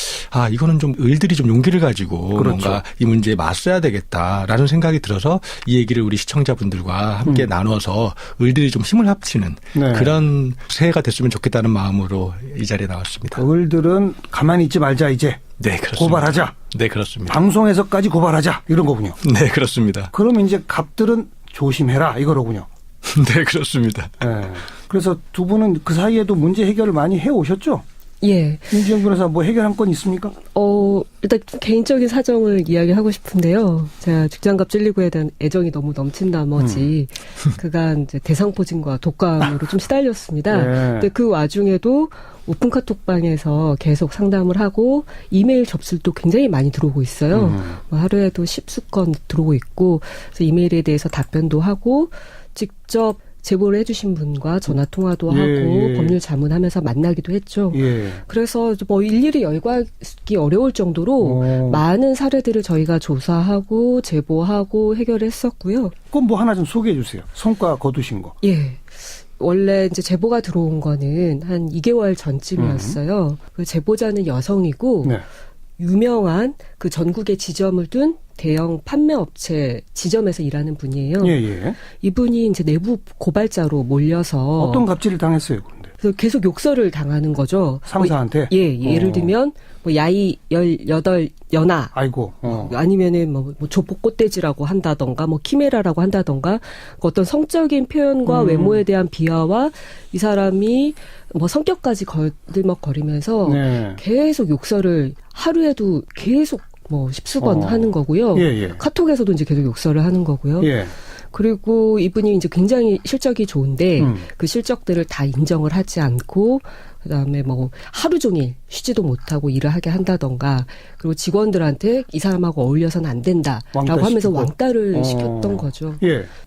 이거는 좀 을들이 좀 용기를 가지고 그렇죠. 뭔가 이 문제에 맞서야 되겠다라는 생각이 들어서 이 얘기를 우리 시청자분들과 함께 나눠서 을들이 좀 힘을 합치는 네. 그런 새해가 됐으면 좋겠다는 마음으로 이 자리에 나왔습니다. 을들은 가만히 있지 말자 이제. 네, 그렇습니다. 고발하자. 네, 그렇습니다. 방송에서까지 고발하자 이런 거군요. 네, 그렇습니다. 그럼 이제 갑들은 조심해라 이거로군요. 네, 그렇습니다. 네. 그래서 두 분은 그 사이에도 문제 해결을 많이 해오셨죠? 예. 윤지영 변호사 뭐 해결한 건 있습니까? 일단 개인적인 사정을 이야기하고 싶은데요. 제가 직장갑 119에 대한 애정이 너무 넘친 나머지 그간 이제 대상포진과 독감으로 좀 시달렸습니다. 네. 근데 그 와중에도 오픈 카톡방에서 계속 상담을 하고 이메일 접수도 굉장히 많이 들어오고 있어요. 뭐 하루에도 10수건 들어오고 있고 그래서 이메일에 대해서 답변도 하고 직접 제보를 해주신 분과 전화 통화도 하고 법률 자문하면서 만나기도 했죠. 예. 그래서 뭐 일일이 열거하기 어려울 정도로 많은 사례들을 저희가 조사하고 제보하고 해결했었고요. 그럼 뭐 하나 좀 소개해 주세요. 성과 거두신 거. 예. 원래 이제 제보가 들어온 거는 한 2개월 전쯤이었어요. 그 제보자는 여성이고 네. 유명한 그 전국에 지점을 둔 대형 판매업체 지점에서 일하는 분이에요. 예. 이분이 이제 내부 고발자로 몰려서 어떤 갑질을 당했어요, 그런데? 그래서 계속 욕설을 당하는 거죠. 상사한테? 예를 들면 뭐 야이 18 연하. 아이고. 아니면은 뭐 조폭 꽃돼지라고 한다던가 뭐 키메라라고 한다던가 어떤 성적인 표현과 외모에 대한 비하와 이 사람이 뭐 성격까지 거들먹거리면서 네. 계속 욕설을 하루에도 계속 뭐 10수건 하는 거고요. 카톡에서도 이제 계속 욕설을 하는 거고요. 그리고 이분이 이제 굉장히 실적이 좋은데 그 실적들을 다 인정을 하지 않고 그다음에 뭐 하루 종일 쉬지도 못하고 일을 하게 한다던가 그리고 직원들한테 이 사람하고 어울려서는 안 된다라고 하면서 왕따를 시켰던 거죠.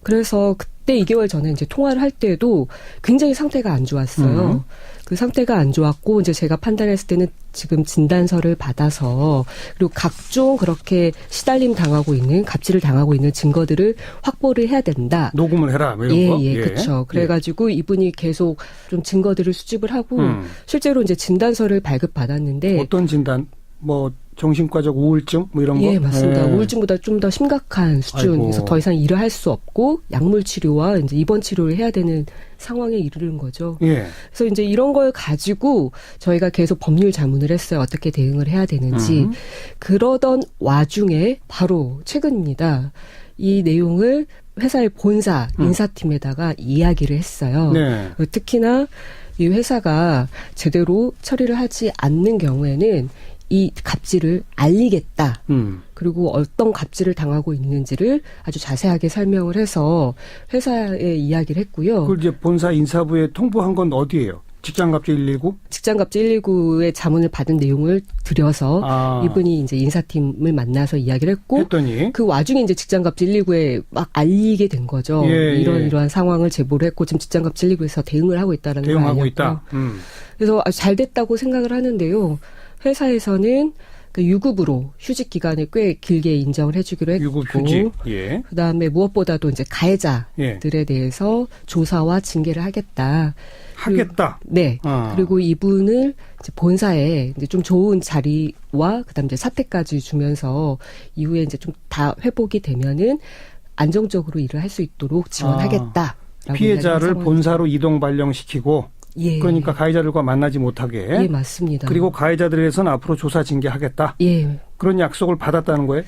그래서 그때 2개월 전에 이제 통화를 할 때도 굉장히 상태가 안 좋았어요. 그 상태가 안 좋았고 이제 제가 판단했을 때는 지금 진단서를 받아서 그리고 각종 그렇게 시달림 당하고 있는 갑질을 당하고 있는 증거들을 확보를 해야 된다. 녹음을 해라. 뭐 이런 거. 그렇죠. 그래가지고 이분이 계속 좀 증거들을 수집을 하고 실제로 이제 진단서를 발급받았는데 어떤 진단? 뭐 정신과적 우울증 뭐 이런 거? 예, 맞습니다. 우울증보다 좀 더 심각한 수준에서 더 이상 일을 할 수 없고 약물 치료와 이제 입원 치료를 해야 되는 상황에 이르는 거죠. 그래서 이제 이런 걸 가지고 저희가 계속 법률 자문을 했어요. 어떻게 대응을 해야 되는지. 그러던 와중에 바로 최근입니다. 이 내용을 회사의 본사 인사팀에다가 이야기를 했어요. 특히나 이 회사가 제대로 처리를 하지 않는 경우에는 이 갑질을 알리겠다. 그리고 어떤 갑질을 당하고 있는지를 아주 자세하게 설명을 해서 회사에 이야기를 했고요. 그걸 이제 본사 인사부에 통보한 건 어디예요? 직장갑질 119? 직장갑질 119의 자문을 받은 내용을 들여서 이분이 이제 인사팀을 만나서 이야기를 했더니 그 와중에 이제 직장갑질 119에 막 알리게 된 거죠. 이러한 상황을 제보를 했고 지금 직장갑질 119에서 대응을 하고 있다는 걸 알렸고. 있다. 그래서 아주 잘 됐다고 생각을 하는데요. 회사에서는 그 유급으로 휴직 기간을 꽤 길게 인정을 해주기로 했고, 유급휴직. 그다음에 무엇보다도 이제 가해자들에 대해서 조사와 징계를 하겠다. 네. 그리고 이분을 이제 본사에 이제 좀 좋은 자리와 그다음 이제 사택까지 주면서 이후에 이제 좀 다 회복이 되면은 안정적으로 일을 할 수 있도록 지원하겠다. 피해자를 본사로 이동 발령시키고. 그러니까 가해자들과 만나지 못하게. 맞습니다. 그리고 가해자들에서는 앞으로 조사 징계하겠다. 그런 약속을 받았다는 거예요?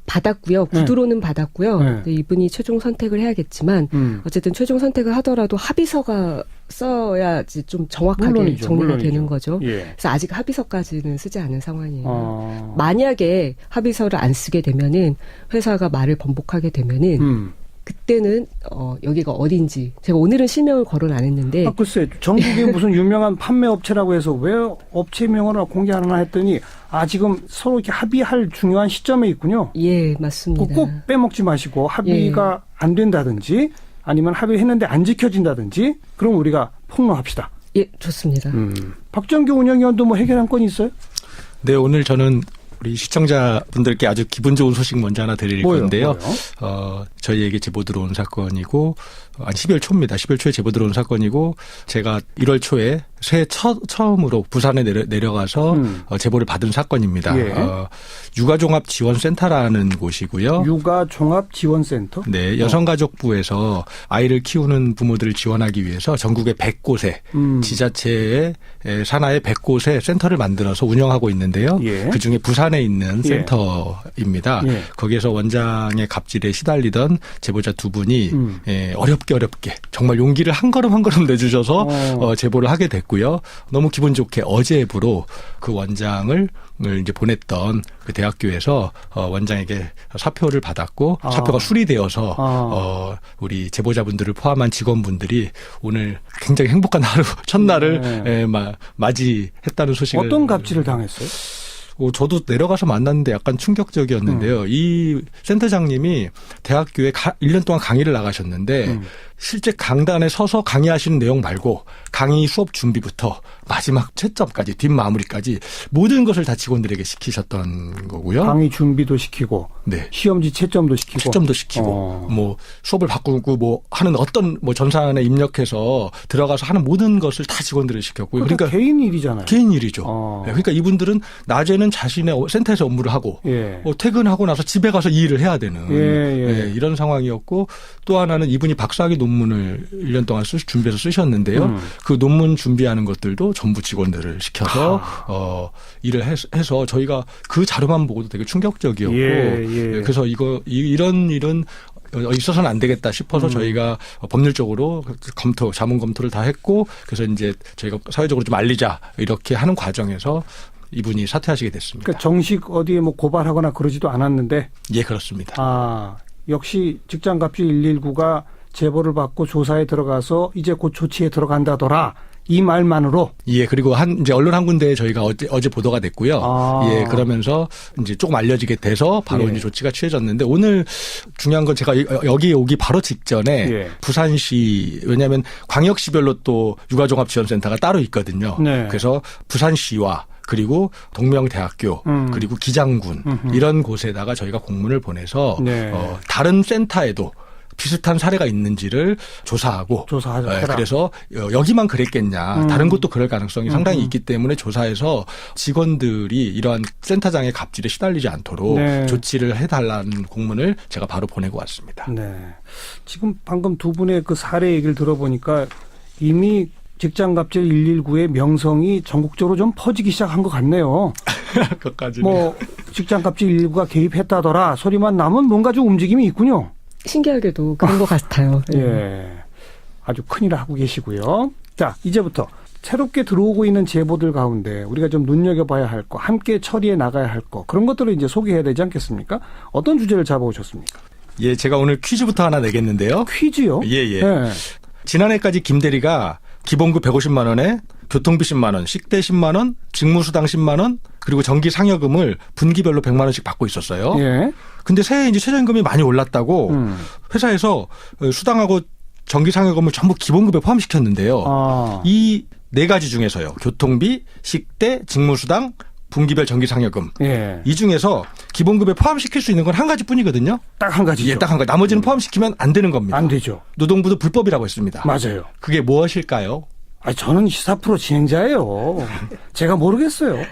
받았고요. 구두로는 받았고요. 근데 이분이 최종 선택을 해야겠지만 어쨌든 최종 선택을 하더라도 합의서가 써야지 좀 정확하게 정리가 되는 거죠. 그래서 아직 합의서까지는 쓰지 않은 상황이에요. 만약에 합의서를 안 쓰게 되면은 회사가 말을 번복하게 되면은 그때는 여기가 어딘지 제가 오늘은 실명을 거론 안 했는데 글쎄 전국에 무슨 유명한 판매업체라고 해서 왜 업체명을 공개 안 하나 했더니 지금 서로 이렇게 합의할 중요한 시점에 있군요. 맞습니다. 꼭 빼먹지 마시고 합의가 안 된다든지 아니면 합의했는데 안 지켜진다든지 그럼 우리가 폭로합시다. 좋습니다. 박정규 운영위원도 뭐 해결한 건이 있어요? 네, 오늘 저는 우리 시청자분들께 아주 기분 좋은 소식 먼저 하나 드릴 건데요. 저희에게 제보 들어온 사건이고, 12월 초입니다. 12월 초에 제보 들어온 사건이고, 제가 1월 초에 새해 처음으로 부산에 내려가서 제보를 받은 사건입니다. 육아종합지원센터라는 곳이고요. 육아종합지원센터? 네, 여성가족부에서 아이를 키우는 부모들을 지원하기 위해서 전국의 100곳에 지자체의 산하의 100곳에 센터를 만들어서 운영하고 있는데요. 그중에 부산에 있는 센터입니다. 거기에서 원장의 갑질에 시달리던 제보자 두 분이 어렵게 정말 용기를 한 걸음 한 걸음 내주셔서 제보를 하게 됐고요. 너무 기분 좋게 어제부로 그 원장을 이제 보냈던 그 대학교에서 원장에게 사표를 받았고 사표가 수리되어서 우리 제보자분들을 포함한 직원분들이 오늘 굉장히 행복한 하루 첫날을 맞이했다는 소식을. 어떤 갑질을 당했어요? 저도 내려가서 만났는데 약간 충격적이었는데요. 이 센터장님이 대학교에 1년 동안 강의를 나가셨는데 실제 강단에 서서 강의하시는 내용 말고 강의 수업 준비부터 마지막 채점까지 뒷마무리까지 모든 것을 다 직원들에게 시키셨던 거고요. 강의 준비도 시키고 네. 시험지 채점도 시키고 채점도 시키고 뭐 수업을 바꾸고 뭐 하는 어떤 뭐 전산에 입력해서 들어가서 하는 모든 것을 다 직원들을 시켰고요. 그러니까 개인 일이잖아요. 개인 일이죠. 네, 그러니까 이분들은 낮에는 자신의 센터에서 업무를 하고 예. 퇴근하고 나서 집에 가서 이 일을 해야 되는 예. 이런 상황이었고 또 하나는 이분이 박사학위 논문을 1년 동안 준비해서 쓰셨는데요. 그 논문 준비하는 것들도 전부 직원들을 시켜서 일을 해서 저희가 그 자료만 보고도 되게 충격적이었고 그래서 이런 일은 있어서는 안 되겠다 싶어서 저희가 법률적으로 자문 검토를 다 했고 그래서 이제 저희가 사회적으로 좀 알리자 이렇게 하는 과정에서 이분이 사퇴하시게 됐습니다. 그러니까 정식 어디에 뭐 고발하거나 그러지도 않았는데. 예, 그렇습니다. 역시 직장갑질 119가 제보를 받고 조사에 들어가서 이제 곧 조치에 들어간다더라. 이 말만으로. 예, 그리고 이제 언론 한 군데에 저희가 어제 보도가 됐고요. 예, 그러면서 이제 조금 알려지게 돼서 바로 이제 조치가 취해졌는데 오늘 중요한 건 제가 여기 오기 바로 직전에 부산시, 왜냐하면 광역시별로 또 육아종합지원센터가 따로 있거든요. 네. 그래서 부산시와 그리고 동명대학교 그리고 기장군 이런 곳에다가 저희가 공문을 보내서 다른 센터에도 비슷한 사례가 있는지를 조사하고 그래서 여기만 그랬겠냐 다른 곳도 그럴 가능성이 상당히 있기 때문에 조사해서 직원들이 이러한 센터장의 갑질에 시달리지 않도록 조치를 해달라는 공문을 제가 바로 보내고 왔습니다. 네. 지금 방금 두 분의 그 사례 얘기를 들어보니까 이미 직장갑질 119의 명성이 전국적으로 좀 퍼지기 시작한 것 같네요. 그것까지는. 뭐 직장갑질 119가 개입했다더라 소리만 나면 뭔가 좀 움직임이 있군요. 신기하게도 그런 것 같아요. 예, 아주 큰일을 하고 계시고요. 자, 이제부터 새롭게 들어오고 있는 제보들 가운데 우리가 좀 눈여겨봐야 할 거, 함께 처리해 나가야 할 거 그런 것들을 이제 소개해야 되지 않겠습니까? 어떤 주제를 잡아오셨습니까? 예, 제가 오늘 퀴즈부터 하나 내겠는데요. 퀴즈요? 예. 지난해까지 김대리가 기본급 150만 원에 교통비 10만 원, 식대 10만 원, 직무수당 10만 원, 그리고 정기 상여금을 분기별로 100만 원씩 받고 있었어요. 예. 근데 새해 이제 최저임금이 많이 올랐다고 회사에서 수당하고 정기 상여금을 전부 기본급에 포함시켰는데요. 이 네 가지 중에서요. 교통비, 식대, 직무수당, 분기별 정기 상여금. 이 중에서 기본급에 포함시킬 수 있는 건 한 가지뿐이거든요. 딱 한 가지죠. 예, 딱 한 가지. 나머지는 포함시키면 안 되는 겁니다. 안 되죠. 노동부도 불법이라고 했습니다. 맞아요. 그게 무엇일까요? 저는 시사 프로 진행자예요. 제가 모르겠어요.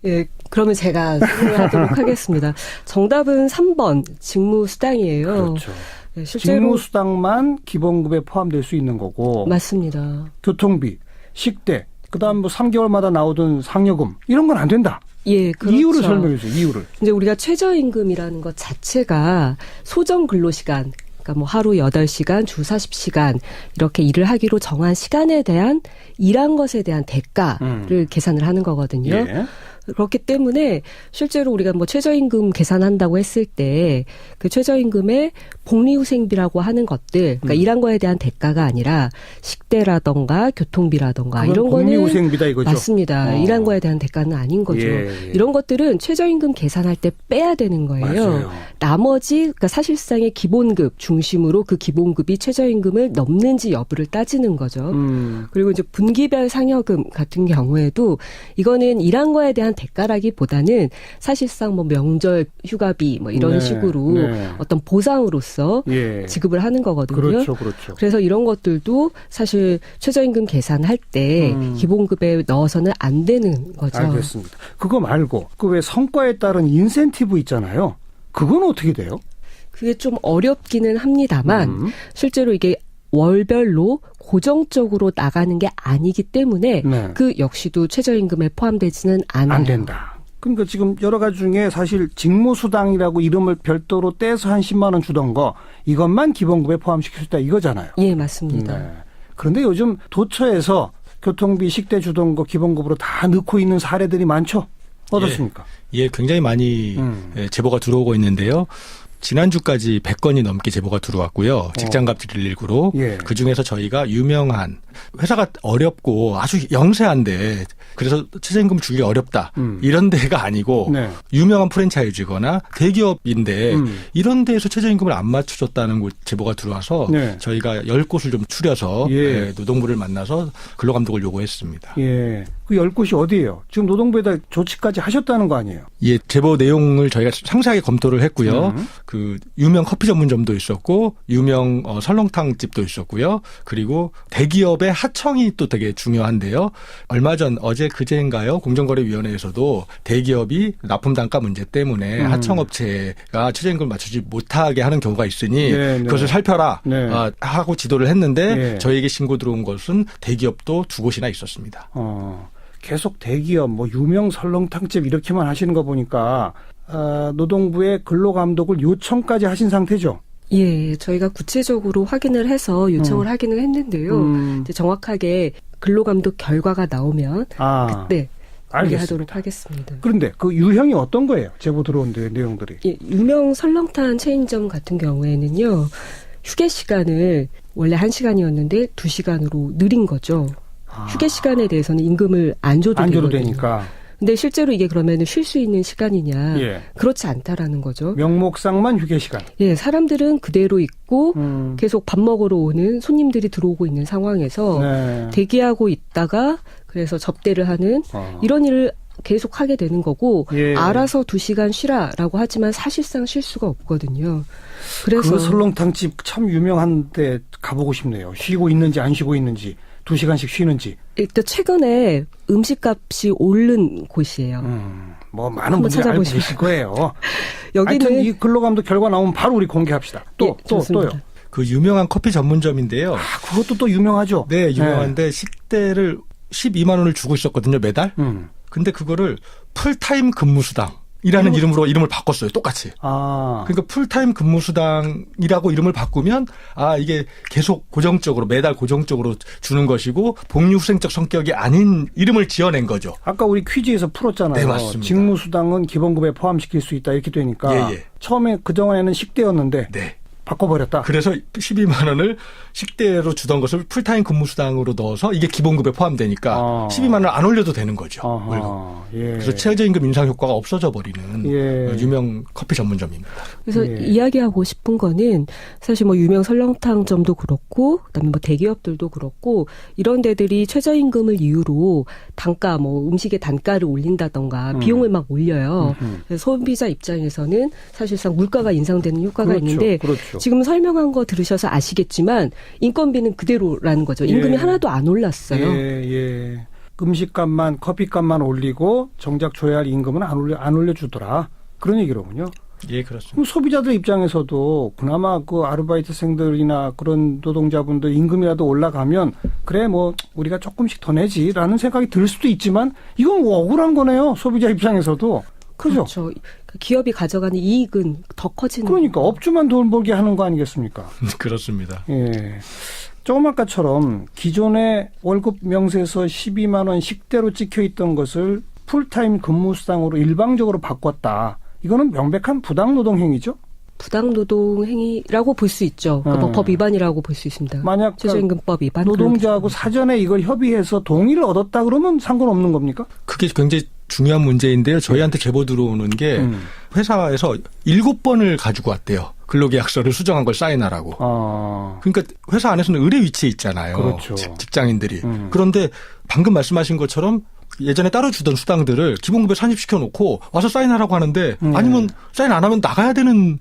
예, 그러면 제가 설명하도록 하겠습니다. 정답은 3번 직무수당이에요. 그렇죠. 네, 실제로 직무수당만 기본급에 포함될 수 있는 거고. 맞습니다. 교통비, 식대, 그다음 뭐 3개월마다 나오던 상여금 이런 건 안 된다. 예, 그렇죠. 이유를 설명해 주세요. 이유를. 이제 우리가 최저임금이라는 것 자체가 소정 근로시간, 그러니까 뭐 하루 8시간, 주 40시간 이렇게 일을 하기로 정한 시간에 대한 일한 것에 대한 대가를 계산을 하는 거거든요. 예. 그렇기 때문에 실제로 우리가 뭐 최저임금 계산한다고 했을 때 그 최저임금에 복리후생비라고 하는 것들, 그러니까 일한 거에 대한 대가가 아니라 식대라던가 교통비라던가 이런 거는 복리후생비다 이거죠. 맞습니다. 일한 거에 대한 대가는 아닌 거죠. 이런 것들은 최저임금 계산할 때 빼야 되는 거예요. 맞아요. 나머지 그러니까 사실상의 기본급 중심으로 그 기본급이 최저임금을 넘는지 여부를 따지는 거죠. 그리고 이제 분기별 상여금 같은 경우에도 이거는 일한 거에 대한 대가라기보다는 사실상 뭐 명절 휴가비 뭐 이런 식으로 어떤 보상으로서 지급을 하는 거거든요. 그렇죠. 그래서 이런 것들도 사실 최저임금 계산할 때 기본급에 넣어서는 안 되는 거죠. 알겠습니다. 그거 말고 그 왜 성과에 따른 인센티브 있잖아요. 그건 어떻게 돼요? 그게 좀 어렵기는 합니다만 실제로 이게 월별로 고정적으로 나가는 게 아니기 때문에 그 역시도 최저임금에 포함되지는 않아요. 안 된다. 그러니까 지금 여러 가지 중에 사실 직무수당이라고 이름을 별도로 떼서 한 10만 원 주던 거 이것만 기본급에 포함시킬 수 있다 이거잖아요. 예, 맞습니다. 네. 그런데 요즘 도처에서 교통비 식대 주던 거 기본급으로 다 넣고 있는 사례들이 많죠. 어떻습니까? 예, 굉장히 많이 제보가 들어오고 있는데요. 지난주까지 100건이 넘게 제보가 들어왔고요. 직장갑질 119로. 그중에서 저희가 유명한 회사가 어렵고 아주 영세한데 그래서 최저임금 주기 어렵다. 이런 데가 아니고 네. 유명한 프랜차이즈거나 대기업인데 이런 데에서 최저임금을 안 맞춰줬다는 제보가 들어와서 네. 저희가 10곳을 좀 추려서 예. 노동부를 만나서 근로감독을 요구했습니다. 예. 그 10곳이 어디예요? 지금 노동부에다 조치까지 하셨다는 거 아니에요? 예, 제보 내용을 저희가 상세하게 검토를 했고요. 그 유명 커피 전문점도 있었고 유명 설렁탕 집도 있었고요. 그리고 대기업의 하청이 또 되게 중요한데요. 얼마 전 어제 그제인가요? 공정거래위원회에서도 대기업이 납품 단가 문제 때문에 하청업체가 최저임금을 맞추지 못하게 하는 경우가 있으니 네, 네. 그것을 살펴라 네. 하고 지도를 했는데 네. 저에게 신고 들어온 것은 대기업도 2곳이나 있었습니다. 계속 대기업, 뭐 유명 설렁탕집 이렇게만 하시는 거 보니까 노동부에 근로감독을 요청까지 하신 상태죠? 예, 저희가 구체적으로 확인을 해서 요청을 하기는 했는데요. 이제 정확하게 근로감독 결과가 나오면 그때 공개하도록 하겠습니다. 그런데 그 유형이 어떤 거예요? 제보 들어온 내용들이. 예, 유명 설렁탕 체인점 같은 경우에는요. 휴게 시간을 원래 1시간이었는데 2시간으로 늘린 거죠. 휴게 시간에 대해서는 임금을 안 줘도 되니까. 근데 실제로 이게 그러면 쉴 수 있는 시간이냐. 예. 그렇지 않다라는 거죠. 명목상만 휴게 시간. 예, 사람들은 그대로 있고 계속 밥 먹으러 오는 손님들이 들어오고 있는 상황에서 네. 대기하고 있다가 그래서 접대를 하는 이런 일을 계속 하게 되는 거고 예. 알아서 2시간 쉬라라고 하지만 사실상 쉴 수가 없거든요. 그래서 그 설렁탕집 참 유명한데 가보고 싶네요. 쉬고 있는지 안 쉬고 있는지 2시간씩 쉬는지. 일단 최근에 음식값이 오른 곳이에요. 뭐 많은 분들이 알고 계실 거예요. 여기는 하여튼 이 근로감독 결과 나오면 바로 우리 공개합시다. 또요. 그 유명한 커피 전문점인데요. 그것도 또 유명하죠. 네, 유명한데 식대를 12만 원을 주고 있었거든요, 매달. 근데 그거를 풀타임 근무수당이라는 이름을 바꿨어요, 똑같이. 그러니까 풀타임 근무수당이라고 이름을 바꾸면 이게 계속 고정적으로 매달 고정적으로 주는 것이고 복리후생적 성격이 아닌 이름을 지어낸 거죠. 아까 우리 퀴즈에서 풀었잖아요. 네, 맞습니다. 직무수당은 기본급에 포함시킬 수 있다 이렇게 되니까 예. 처음에 그동안에는 식대였는데 네. 바꿔버렸다. 그래서 12만 원을 식대로 주던 것을 풀타임 근무수당으로 넣어서 이게 기본급에 포함되니까 12만 원을 안 올려도 되는 거죠. 월급. 예. 그래서 최저임금 인상 효과가 없어져 버리는 유명 커피 전문점입니다. 그래서 이야기하고 싶은 거는 사실 뭐 유명 설렁탕점도 그렇고 그다음에 뭐 대기업들도 그렇고 이런 데들이 최저임금을 이유로 단가 뭐 음식의 단가를 올린다던가 비용을 막 올려요. 그래서 소비자 입장에서는 사실상 물가가 인상되는 효과가 있는데 지금 설명한 거 들으셔서 아시겠지만 인건비는 그대로라는 거죠. 임금이 하나도 안 올랐어요. 예. 음식값만 커피값만 올리고 정작 줘야 할 임금은 안 올려주더라. 그런 얘기로군요. 예, 그렇습니다. 그럼 소비자들 입장에서도 그나마 그 아르바이트생들이나 그런 노동자분들 임금이라도 올라가면 그래 뭐 우리가 조금씩 더 내지라는 생각이 들 수도 있지만 이건 억울한 거네요. 소비자 입장에서도. 그렇죠. 기업이 가져가는 이익은 더 커지는 그러니까 업주만 돈 벌게 하는 거 아니겠습니까? 그렇습니다. 예. 조금 아까처럼 기존의 월급 명세서 12만 원 식대로 찍혀 있던 것을 풀타임 근무수당으로 일방적으로 바꿨다. 이거는 명백한 부당노동 행위죠? 부당노동 행위라고 볼 수 있죠. 그러니까 법 위반이라고 볼 수 있습니다. 만약 최저임금법 위반. 노동자하고 사전에 이걸 협의해서 동의를 얻었다 그러면 상관없는 겁니까? 그게 굉장히 중요한 문제인데요. 저희한테 제보 들어오는 게 회사에서 7번을 가지고 왔대요. 근로계약서를 수정한 걸 사인하라고. 그러니까 회사 안에서는 의뢰 위치에 있잖아요. 그렇죠. 직장인들이. 그런데 방금 말씀하신 것처럼 예전에 따로 주던 수당들을 기본급에 산입시켜 놓고 와서 사인하라고 하는데 아니면 사인 안 하면 나가야 되는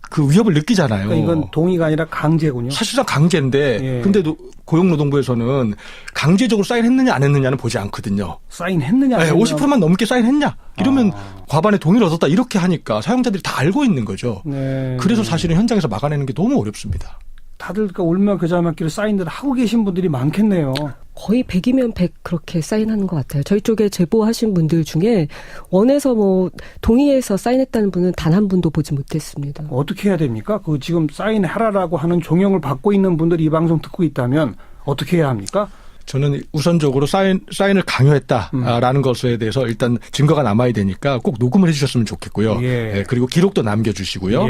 그 위협을 느끼잖아요. 그러니까 이건 동의가 아니라 강제군요. 사실상 강제인데 근데 고용노동부에서는 강제적으로 사인했느냐 안 했느냐는 보지 않거든요. 사인했느냐 안 했느냐. 50%만 넘게 사인했냐. 이러면 과반의 동의를 얻었다 이렇게 하니까 사용자들이 다 알고 있는 거죠. 그래서 사실은 현장에서 막아내는 게 너무 어렵습니다. 다들 그러니까 울며 겨자 맞기로 사인들을 하고 계신 분들이 많겠네요. 거의 100이면 100 그렇게 사인하는 것 같아요. 저희 쪽에 제보하신 분들 중에 원에서 뭐 동의해서 사인했다는 분은 단 한 분도 보지 못했습니다. 어떻게 해야 됩니까? 그 지금 사인하라라고 하는 종용을 받고 있는 분들이 이 방송 듣고 있다면 어떻게 해야 합니까? 저는 우선적으로 사인을 강요했다라는 것에 대해서 일단 증거가 남아야 되니까 꼭 녹음을 해 주셨으면 좋겠고요. 그리고 기록도 남겨주시고요.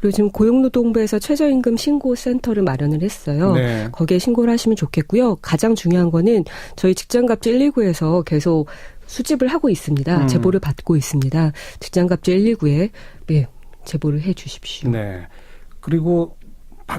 그리고 지금 고용노동부에서 최저임금 신고센터를 마련을 했어요. 네. 거기에 신고를 하시면 좋겠고요. 가장 중요한 거는 저희 직장갑질 119에서 계속 수집을 하고 있습니다. 제보를 받고 있습니다. 직장갑질 119에 네, 제보를 해 주십시오. 네. 그리고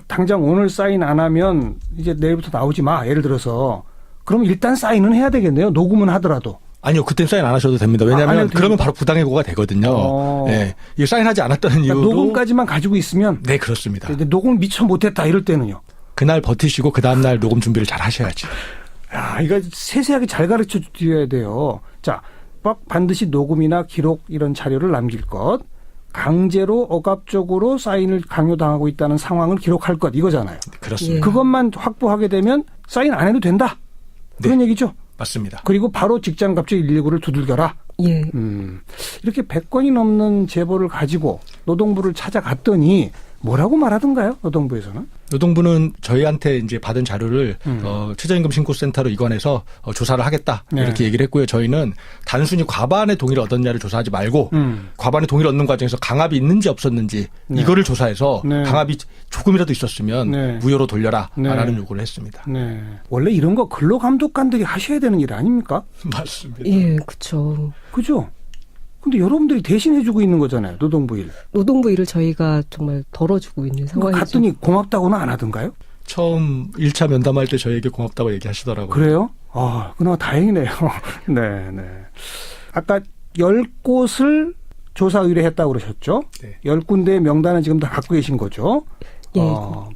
당장 오늘 사인 안 하면 이제 내일부터 나오지 마. 예를 들어서. 그럼 일단 사인은 해야 되겠네요. 녹음은 하더라도. 아니요, 그땐 사인 안 하셔도 됩니다. 왜냐하면 그러면 바로 부당해고가 되거든요. 네, 이 사인하지 않았다는 그러니까 이유로 녹음까지만 가지고 있으면. 네, 그렇습니다. 근데 녹음을 미처 못했다 이럴 때는요. 그날 버티시고 그 다음 날 녹음 준비를 잘 하셔야지. 야, 이거 세세하게 잘 가르쳐 드려야 돼요. 자, 반드시 녹음이나 기록 이런 자료를 남길 것. 강제로 억압적으로 사인을 강요당하고 있다는 상황을 기록할 것 이거잖아요. 그렇습니다. 예. 그것만 확보하게 되면 사인 안 해도 된다. 그런 얘기죠. 맞습니다. 그리고 바로 직장갑질 119를 두들겨라. 예. 이렇게 100건이 넘는 제보를 가지고 노동부를 찾아갔더니 뭐라고 말하던가요? 노동부에서는? 노동부는 저희한테 이제 받은 자료를 최저임금 신고센터로 이관해서 조사를 하겠다 이렇게 얘기를 했고요. 저희는 단순히 과반의 동의를 얻었냐를 조사하지 말고 과반의 동의를 얻는 과정에서 강압이 있는지 없었는지 이거를 조사해서 강압이 조금이라도 있었으면 무효로 돌려라라는 요구를 했습니다. 네. 원래 이런 거 근로감독관들이 하셔야 되는 일 아닙니까? 맞습니다. 예, 그렇죠. 그죠? 근데 여러분들이 대신 해주고 있는 거잖아요. 노동부 일. 노동부 일을 저희가 정말 덜어주고 있는 상황이죠. 갔더니 고맙다고는 안 하던가요? 처음 1차 면담할 때 저에게 고맙다고 얘기하시더라고요. 그래요? 아, 그나마 다행이네요. 네, 네. 아까 10곳을 조사 의뢰했다고 그러셨죠? 네. 10군데의 명단은 지금 다 갖고 계신 거죠? 예.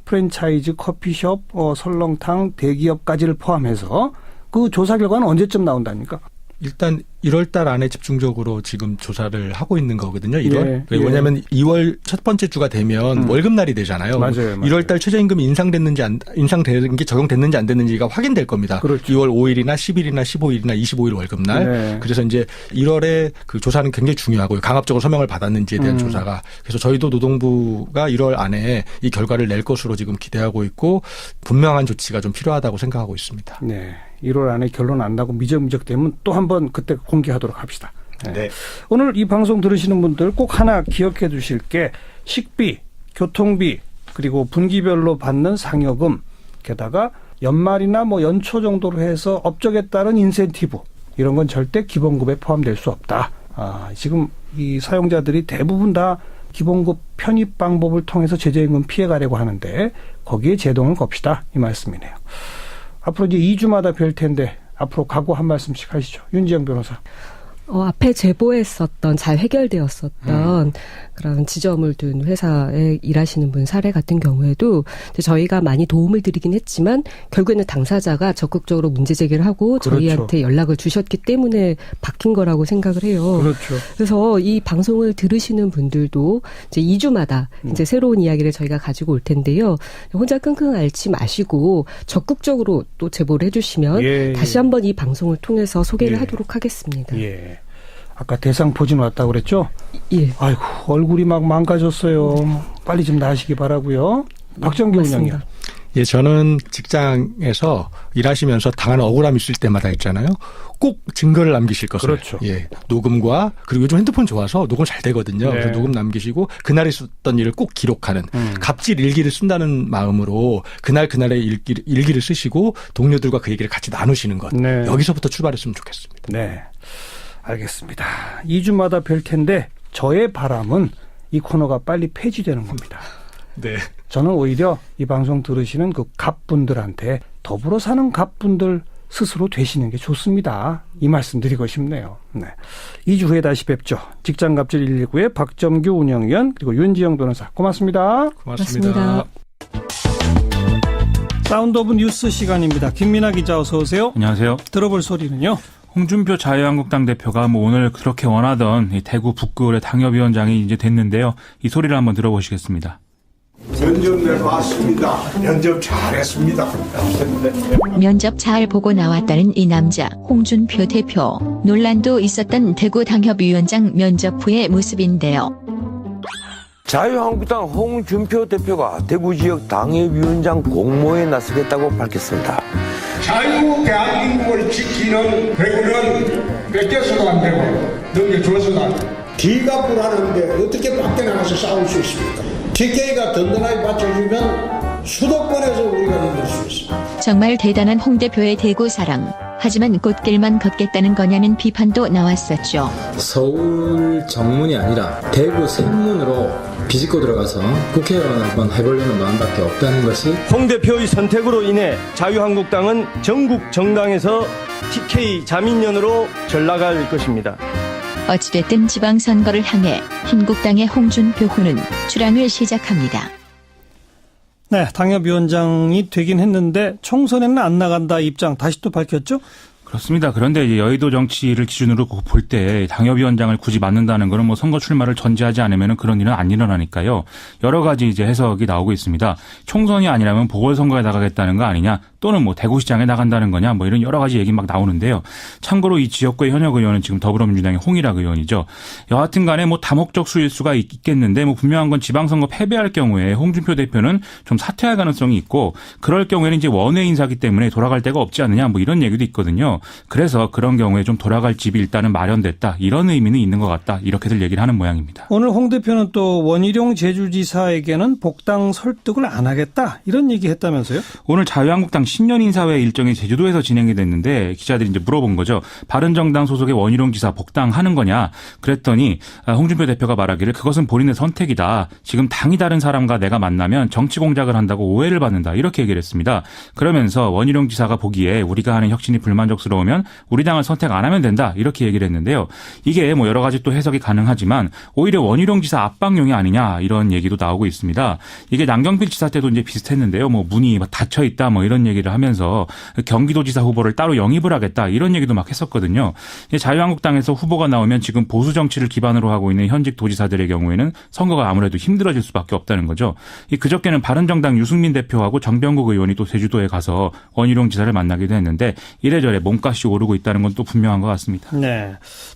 프랜차이즈, 커피숍, 설렁탕, 대기업까지를 포함해서 그 조사 결과는 언제쯤 나온답니까? 일단 1월 달 안에 집중적으로 지금 조사를 하고 있는 거거든요. 1월. 예. 왜냐하면 2월 첫 번째 주가 되면 월급날이 되잖아요. 맞아요. 1월 달 최저임금이 인상되는 게 적용됐는지 안 됐는지가 확인될 겁니다. 그렇죠. 2월 5일이나 10일이나 15일이나 25일 월급날. 네. 그래서 이제 1월에 그 조사는 굉장히 중요하고요. 강압적으로 서명을 받았는지에 대한 조사가. 그래서 저희도 노동부가 1월 안에 이 결과를 낼 것으로 지금 기대하고 있고 분명한 조치가 좀 필요하다고 생각하고 있습니다. 네. 1월 안에 결론 안 나고 미적미적 되면 또 한번 그때 공개하도록 합시다. 네. 네. 오늘 이 방송 들으시는 분들 꼭 하나 기억해 두실 게 식비, 교통비, 그리고 분기별로 받는 상여금, 게다가 연말이나 뭐 연초 정도로 해서 업적에 따른 인센티브, 이런 건 절대 기본급에 포함될 수 없다. 지금 이 사용자들이 대부분 다 기본급 편입 방법을 통해서 최저임금 피해가려고 하는데 거기에 제동을 겁시다. 이 말씀이네요. 앞으로 이제 2주마다 뵐 텐데 앞으로 각오 한 말씀씩 하시죠. 윤지영 변호사. 앞에 제보했었던 잘 해결되었었던 그런 지점을 둔 회사에 일하시는 분 사례 같은 경우에도 저희가 많이 도움을 드리긴 했지만 결국에는 당사자가 적극적으로 문제 제기를 하고 그렇죠. 저희한테 연락을 주셨기 때문에 바뀐 거라고 생각을 해요. 그렇죠. 그래서 이 방송을 들으시는 분들도 이제 2주마다 이제 새로운 이야기를 저희가 가지고 올 텐데요. 혼자 끙끙 앓지 마시고 적극적으로 또 제보를 해주시면 다시 한번 이 방송을 통해서 소개를 하도록 하겠습니다. 예. 아까 대상포진 왔다고 그랬죠? 예. 아이고, 얼굴이 막 망가졌어요. 빨리 좀 나으시기 바라고요. 박정규 운영이요. 예, 저는 직장에서 일하시면서 당하는 억울함이 있을 때마다 있잖아요. 꼭 증거를 남기실 것을. 그렇죠. 예. 녹음과 그리고 요즘 핸드폰 좋아서 녹음 잘 되거든요. 네. 그래서 녹음 남기시고 그날 있었던 일을 꼭 기록하는 갑질 일기를 쓴다는 마음으로 그날의 일기를 쓰시고 동료들과 그 얘기를 같이 나누시는 것. 네. 여기서부터 출발했으면 좋겠습니다. 네. 알겠습니다. 2주마다 뵐 텐데 저의 바람은 이 코너가 빨리 폐지되는 겁니다. 네. 저는 오히려 이 방송 들으시는 그 갑분들한테 더불어 사는 갑분들 스스로 되시는 게 좋습니다. 이 말씀 드리고 싶네요. 네. 2주 후에 다시 뵙죠. 직장갑질 119의 박정규 운영위원 그리고 윤지영 변호사 고맙습니다. 고맙습니다. 사운드 오브 뉴스 시간입니다. 김민아 기자 어서 오세요. 안녕하세요. 들어볼 소리는요. 홍준표 자유한국당 대표가 오늘 그렇게 원하던 이 대구 북구의 당협위원장이 이제 됐는데요. 이 소리를 한번 들어보시겠습니다. 면접 내봤습니다. 면접 잘했습니다. 면접 잘 보고 나왔다는 이 남자 홍준표 대표. 논란도 있었던 대구 당협위원장 면접 후의 모습인데요. 자유한국당 홍준표 대표가 대구 지역 당협위원장 공모에 나서겠다고 밝혔습니다. 자유 대한민국을 지키는 대구는 뺏겨서도 안 되고 넘겨줘서도 안 되고 기가 불하는데 어떻게 밖에 나가서 싸울 수 있습니까? TK가 든든하게 받쳐주면 수도권에서 우리가 이길 수 있습니다. 정말 대단한 홍 대표의 대구 사랑. 하지만 꽃길만 걷겠다는 거냐는 비판도 나왔었죠. 서울 정문이 아니라 대구 생문으로 비집고 들어가서 국회의원 한번 해보려는 마음밖에 없다는 것이 홍 대표의 선택으로 인해 자유한국당은 전국 정당에서 TK 자민련으로 전락할 것입니다. 어찌됐든 지방선거를 향해 흰국당의 홍준표 후는 출항을 시작합니다. 네, 당협위원장이 되긴 했는데 총선에는 안 나간다 입장 다시 또 밝혔죠? 그렇습니다. 그런데 이제 여의도 정치를 기준으로 볼 때 당협위원장을 굳이 맡는다는 거는 뭐 선거 출마를 전제하지 않으면 그런 일은 안 일어나니까요. 여러 가지 이제 해석이 나오고 있습니다. 총선이 아니라면 보궐선거에 나가겠다는 거 아니냐, 또는 뭐 대구시장에 나간다는 거냐, 뭐 이런 여러 가지 얘기 막 나오는데요. 참고로 이 지역구의 현역 의원은 지금 더불어민주당의 홍일학 의원이죠. 여하튼 간에 뭐 다목적 수일 수가 있겠는데 뭐 분명한 건 지방선거 패배할 경우에 홍준표 대표는 좀 사퇴할 가능성이 있고, 그럴 경우에는 이제 원외 인사기 때문에 돌아갈 데가 없지 않느냐, 뭐 이런 얘기도 있거든요. 그래서 그런 경우에 좀 돌아갈 집이 일단은 마련됐다, 이런 의미는 있는 것 같다, 이렇게들 얘기를 하는 모양입니다. 오늘 홍 대표는 또 원희룡 제주지사에게는 복당 설득을 안 하겠다, 이런 얘기했다면서요? 오늘 자유한국당 신년 인사회 일정이 제주도에서 진행이 됐는데 기자들이 이제 물어본 거죠. 바른정당 소속의 원희룡 지사 복당하는 거냐? 그랬더니 홍준표 대표가 말하기를 그것은 본인의 선택이다. 지금 당이 다른 사람과 내가 만나면 정치 공작을 한다고 오해를 받는다, 이렇게 얘기를 했습니다. 그러면서 원희룡 지사가 보기에 우리가 하는 혁신이 불만족스러우면 우리 당을 선택 안 하면 된다, 이렇게 얘기를 했는데요. 이게 뭐 여러 가지 또 해석이 가능하지만 오히려 원희룡 지사 압박용이 아니냐, 이런 얘기도 나오고 있습니다. 이게 남경필 지사 때도 이제 비슷했는데요. 뭐 문이 닫혀 있다, 뭐 이런 얘기를 하면서 경기도지사 후보를 따로 영입을 하겠다, 이런 얘기도 막 했었거든요. 자유한국당에서 후보가 나오면 지금 보수 정치를 기반으로 하고 있는 현직 도지사들의 경우에는 선거가 아무래도 힘들어질 수밖에 없다는 거죠. 그저께는 바른정당 유승민 대표하고 정병국 의원이 또 제주도에 가서 원희룡 지사를 만나기도 했는데 이래저래 몸값이 오르고 있다는 건 또 분명한 것 같습니다. 네,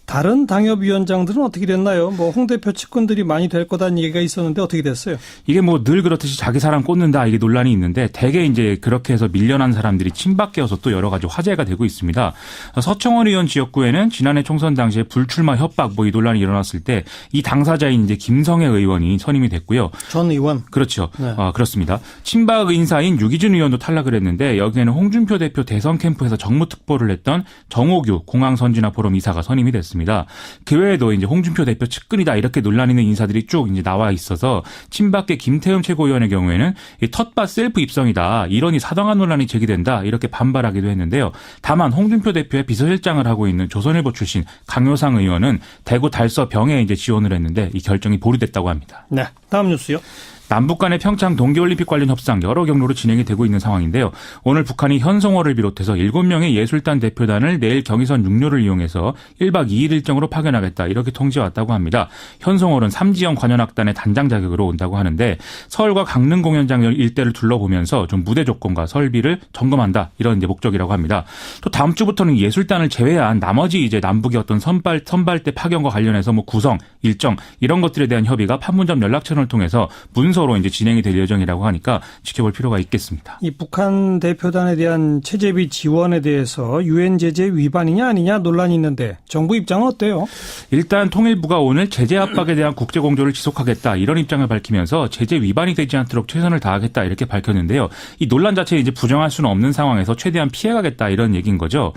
다른 당협위원장들은 어떻게 됐나요? 뭐 홍 대표 측근들이 많이 될 거다는 얘기가 있었는데 어떻게 됐어요? 이게 뭐 늘 그렇듯이 자기 사람 꽂는다, 이게 논란이 있는데 대개 이제 그렇게 해서 밀려난 사람들이 친박계여서 또 여러 가지 화제가 되고 있습니다. 서청원 의원 지역구에는 지난해 총선 당시에 불출마 협박 뭐 이 논란이 일어났을 때 이 당사자인 이제 김성애 의원이 선임이 됐고요. 전 의원. 그렇죠. 네. 그렇습니다. 친박 인사인 유기준 의원도 탈락을 했는데 여기에는 홍준표 대표 대선 캠프에서 정무특보를 했던 정호규 공항선진화 포럼 이사가 선임이 됐습니다. 그 외에도 이제 홍준표 대표 측근이다, 이렇게 논란 있는 인사들이 쭉 이제 나와 있어서 친박계 김태흠 최고위원의 경우에는 이 텃밭 셀프 입성이다, 이러니 사당한 논란이 제기된다, 이렇게 반발하기도 했는데요. 다만 홍준표 대표의 비서실장을 하고 있는 조선일보 출신 강효상 의원은 대구 달서 병에 이제 지원을 했는데 이 결정이 보류됐다고 합니다. 네, 다음 뉴스요. 남북 간의 평창 동계올림픽 관련 협상 여러 경로로 진행이 되고 있는 상황인데요. 오늘 북한이 현송월을 비롯해서 7명의 예술단 대표단을 내일 경의선 육로를 이용해서 1박 2일 일정으로 파견하겠다, 이렇게 통지해왔다고 합니다. 현송월은 삼지연 관현악단의 단장 자격으로 온다고 하는데 서울과 강릉 공연장 일대를 둘러보면서 좀 무대 조건과 설비를 점검한다, 이런 이제 목적이라고 합니다. 또 다음 주부터는 예술단을 제외한 나머지 이제 남북의 어떤 선발대 파견과 관련해서 뭐 구성, 일정 이런 것들에 대한 협의가 판문점 연락처를 통해서 문서로 이제 진행이 될 예정이라고 하니까 지켜볼 필요가 있겠습니다. 이 북한 대표단에 대한 체제비 지원에 대해서 유엔 제재 위반이냐 아니냐 논란이 있는데 정부 입장은 어때요? 일단 통일부가 오늘 제재 압박에 대한 국제 공조를 지속하겠다, 이런 입장을 밝히면서 제재 위반이 되지 않도록 최선을 다하겠다, 이렇게 밝혔는데요. 이 논란 자체에 이제 부정할 수는 없는 상황에서 최대한 피해가겠다, 이런 얘기인 거죠.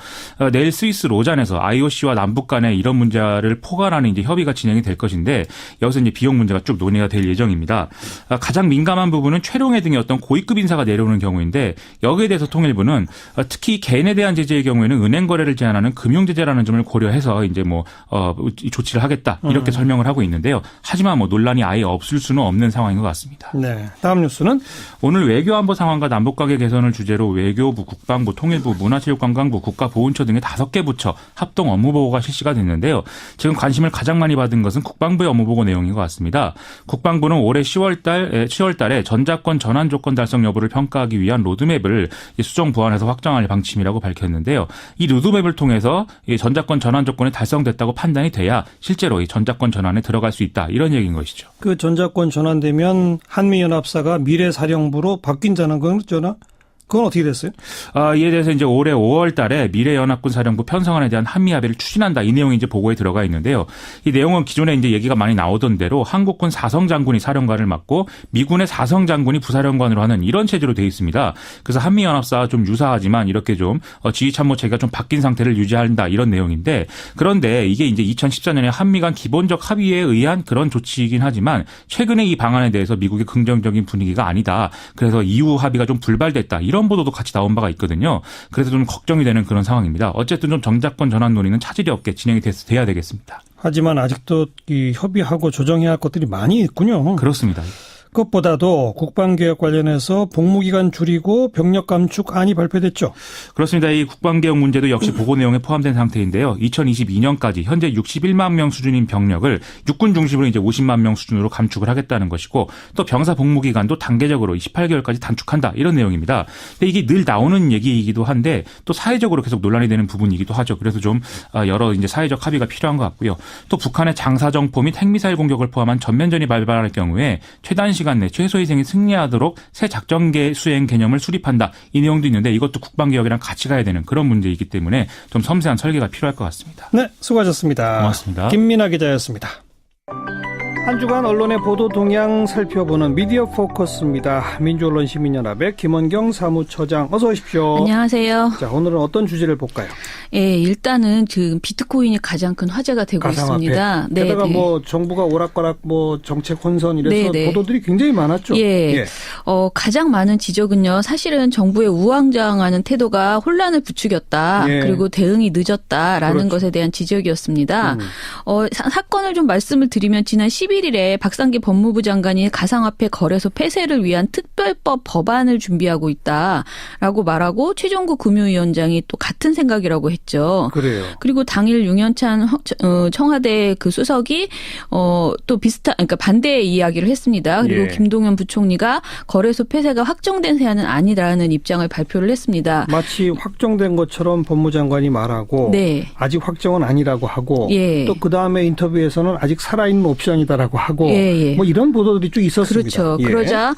내일 스위스 로잔에서 IOC와 남북 간에 이런 문제를 포괄하는 이제 협의가 진행이 될 것인데 여기서 이제 비용 문제가 쭉 논의가 될 예정입니다. 가장 민감한 부분은 최룡해 등의 어떤 고위급 인사가 내려오는 경우인데 여기에 대해서 통일부는 특히 개인에 대한 제재의 경우에는 은행 거래를 제한하는 금융 제재라는 점을 고려해서 이제 뭐 조치를 하겠다, 이렇게 설명을 하고 있는데요. 하지만 뭐 논란이 아예 없을 수는 없는 상황인 것 같습니다. 네, 다음 뉴스는 오늘 외교안보 상황과 남북관계 개선을 주제로 외교부, 국방부, 통일부, 문화체육관광부, 국가보훈처 등의 5개 부처 합동 업무보고가 실시가 됐는데요. 지금 관심을 가장 많이 받은 것은 국방부의 업무보고 내용인 것 같습니다. 국방부는 올해 10월 달에 전자권 전환 조건 달성 여부를 평가하기 위한 로드맵을 수정 보완해서 확정할 방침이라고 밝혔는데요. 이 로드맵을 통해서 전자권 전환 조건이 달성됐다고 판단이 돼야 실제로 이 전자권 전환에 들어갈 수 있다, 이런 얘기인 것이죠. 그 전자권 전환되면 한미연합사가 미래사령부로 바뀐다는 거죠? 그건 어떻게 됐어요? 이에 대해서 이제 올해 5월 달에 미래연합군 사령부 편성안에 대한 한미 합의를 추진한다. 이 내용이 이제 보고에 들어가 있는데요. 이 내용은 기존에 이제 얘기가 많이 나오던 대로 한국군 사성 장군이 사령관을 맡고 미군의 사성 장군이 부사령관으로 하는 이런 체제로 되어 있습니다. 그래서 한미 연합사와 좀 유사하지만 이렇게 좀 지휘 참모 체계가 좀 바뀐 상태를 유지한다. 이런 내용인데 그런데 이게 이제 2014년에 한미 간 기본적 합의에 의한 그런 조치이긴 하지만 최근에 이 방안에 대해서 미국의 긍정적인 분위기가 아니다. 그래서 이후 합의가 좀 불발됐다. 이런 보도도 같이 나온 바가 있거든요. 그래서 좀 걱정이 되는 그런 상황입니다. 어쨌든 좀 정작권 전환 논의는 차질이 없게 진행이 돼야 되겠습니다. 하지만 아직도 이 협의하고 조정해야 할 것들이 많이 있군요. 그렇습니다. 그것보다도 국방개혁 관련해서 복무기간 줄이고 병력 감축안이 발표됐죠. 그렇습니다. 이 국방개혁 문제도 역시 보고 내용에 포함된 상태인데요. 2022년까지 현재 61만 명 수준인 병력을 육군 중심으로 이제 50만 명 수준으로 감축을 하겠다는 것이고 또 병사 복무기간도 단계적으로 28개월까지 단축한다. 이런 내용입니다. 근데 이게 늘 나오는 얘기이기도 한데 또 사회적으로 계속 논란이 되는 부분이기도 하죠. 그래서 좀 여러 이제 사회적 합의가 필요한 것 같고요. 또 북한의 장사정포 및 핵미사일 공격을 포함한 전면전이 발발할 경우에 최단 시간 내 최소 희생이 승리하도록 새 작전계 수행 개념을 수립한다. 이 내용도 있는데 이것도 국방개혁이랑 같이 가야 되는 그런 문제이기 때문에 좀 섬세한 설계가 필요할 것 같습니다. 네, 수고하셨습니다. 고맙습니다. 김민아 기자였습니다. 한 주간 언론의 보도 동향 살펴보는 미디어 포커스입니다. 민주언론시민연합의 김원경 사무처장 어서 오십시오. 안녕하세요. 자, 오늘은 어떤 주제를 볼까요? 예, 일단은 지금 비트코인이 가장 큰 화제가 되고 가상화폐. 있습니다. 네, 게다가 네. 뭐 정부가 오락가락 뭐 정책 혼선 이래서 네, 네. 보도들이 굉장히 많았죠. 예. 가장 많은 지적은요. 사실은 정부의 우왕좌왕하는 태도가 혼란을 부추겼다. 예. 그리고 대응이 늦었다라는 그렇죠. 것에 대한 지적이었습니다. 사건을 좀 말씀을 드리면 지난 11일에 박상기 법무부 장관이 가상화폐 거래소 폐쇄를 위한 특별법 법안을 준비하고 있다라고 말하고 최종구 금융위원장이 또 같은 생각이라고 했죠. 그래요. 그리고 당일 윤현찬 청와대 그 수석이 또 비슷한 그러니까 반대의 이야기를 했습니다. 그리고 예. 김동연 부총리가 거래소 폐쇄가 확정된 사안은 아니라는 입장을 발표를 했습니다. 마치 확정된 것처럼 법무장관이 말하고 네. 아직 확정은 아니라고 하고 예. 또 그다음에 인터뷰에서는 아직 살아있는 옵션이다라고 하고 예. 뭐 이런 보도들이 쭉 있었습니다. 그렇죠. 예. 그러자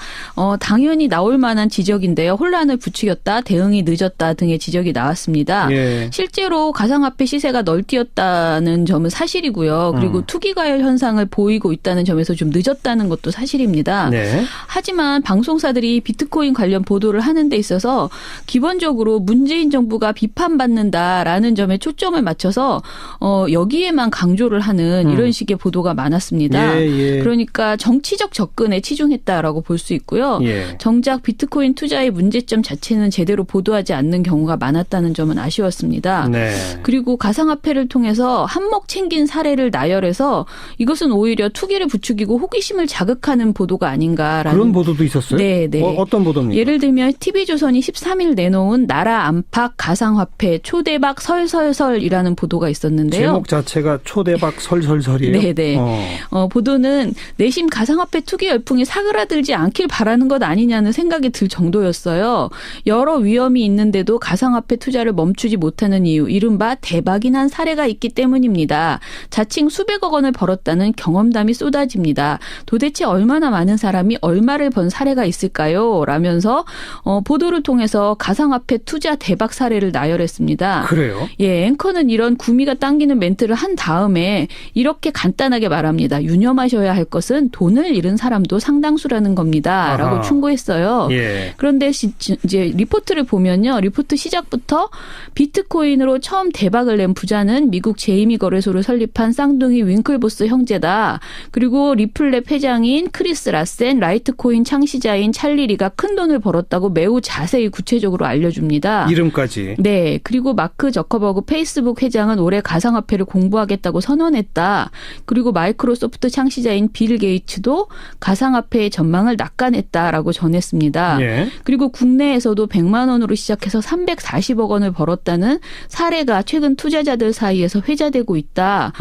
당연히 나올 만한 지적인데요. 혼란을 부추겼다, 대응이 늦었다 등의 지적이 나왔습니다. 예. 실제로 가상화폐 시세가 널뛰었다는 점은 사실이고요. 그리고 투기과열 현상을 보이고 있다는 점에서 좀 늦었다는 것도 사실입니다. 네. 하지만 방송사들이 비트코인 관련 보도를 하는 데 있어서 기본적으로 문재인 정부가 비판받는다라는 점에 초점을 맞춰서 여기에만 강조를 하는 이런 식의 보도가 많았습니다. 예. 그러니까 정치적 접근에 치중했다라고 볼 수 있고요. 예. 정작 비트코인 투자의 문제점 자체는 제대로 보도하지 않는 경우가 많았다는 점은 아쉬웠습니다. 네. 그리고 가상화폐를 통해서 한몫 챙긴 사례를 나열해서 이것은 오히려 투기를 부추기고 호기심을 자극하는 보도가 아닌가라는. 그런 보도도 있었어요? 네. 어떤 보도입니까? 예를 들면 TV조선이 13일 내놓은 나라 안팎 가상화폐 초대박 설설설이라는 보도가 있었는데요. 제목 자체가 초대박 설설설이에요? 네네. 보도는 내심 가상화폐 투기 열풍이 사그라들지 않길 바라는 것 아니냐는 생각이 들 정도였어요. 여러 위험이 있는데도 가상화폐 투자를 멈추지 못하는 이유, 이른바 대박이 난 사례가 있기 때문입니다. 자칭 수백억 원을 벌었다는 경험담이 쏟아집니다. 도대체 얼마나 많은 사람이 얼마를 번 사례가 있을까요? 라면서 보도를 통해서 가상화폐 투자 대박 사례를 나열했습니다. 그래요? 예, 앵커는 이런 구미가 당기는 멘트를 한 다음에 이렇게 간단하게 말합니다. 유념하셔야 할 것은 돈을 잃은 사람도 상당수라는 겁니다. 라고 아하. 충고했어요. 예. 그런데 이제 리포트를 보면요. 리포트 시작부터 비트코인으로 처음 대박을 낸 부자는 미국 제이미 거래소를 설립한 쌍둥이 윙클보스 형제다. 그리고 리플랩 회장인 크리스 라센, 라이트코인 창시자인 찰리 리가 큰 돈을 벌었다고 매우 자세히 구체적으로 알려줍니다. 이름까지. 네. 그리고 마크 저커버그 페이스북 회장은 올해 가상화폐를 공부하겠다고 선언했다. 그리고 마이크로소프트 창시자인 빌 게이츠도 가상화폐의 전망을 낙관했다라고 전했습니다. 예. 그리고 국내에서도 100만 원으로 시작해서 340억 원을 벌었다는 사례가 최근 투자자들 사이에서 회자되고 있다.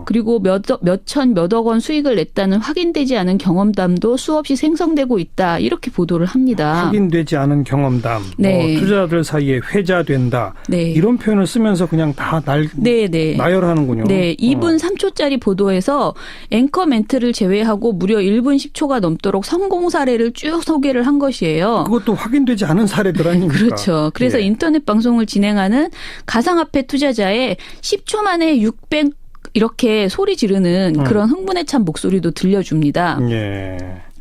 그리고 몇억 원 수익을 냈다는 확인되지 않은 경험담도 수없이 생성되고 있다. 이렇게 보도를 합니다. 확인되지 않은 경험담. 네. 투자자들 사이에 회자된다. 네. 이런 표현을 쓰면서 그냥 다 나열하는군요. 네. 2분 3초짜리 보도에서 앵커 멘트를 제외하고 무려 1분 10초가 넘도록 성공 사례를 쭉 소개를 한 것이에요. 그것도 확인되지 않은 사례들 아닙니까? 그렇죠. 그래서 예. 인터넷 방송을 진행하는 가상화폐 투자자의 10초 만에 600 이렇게 소리 지르는 그런 흥분에 찬 목소리도 들려줍니다. 예.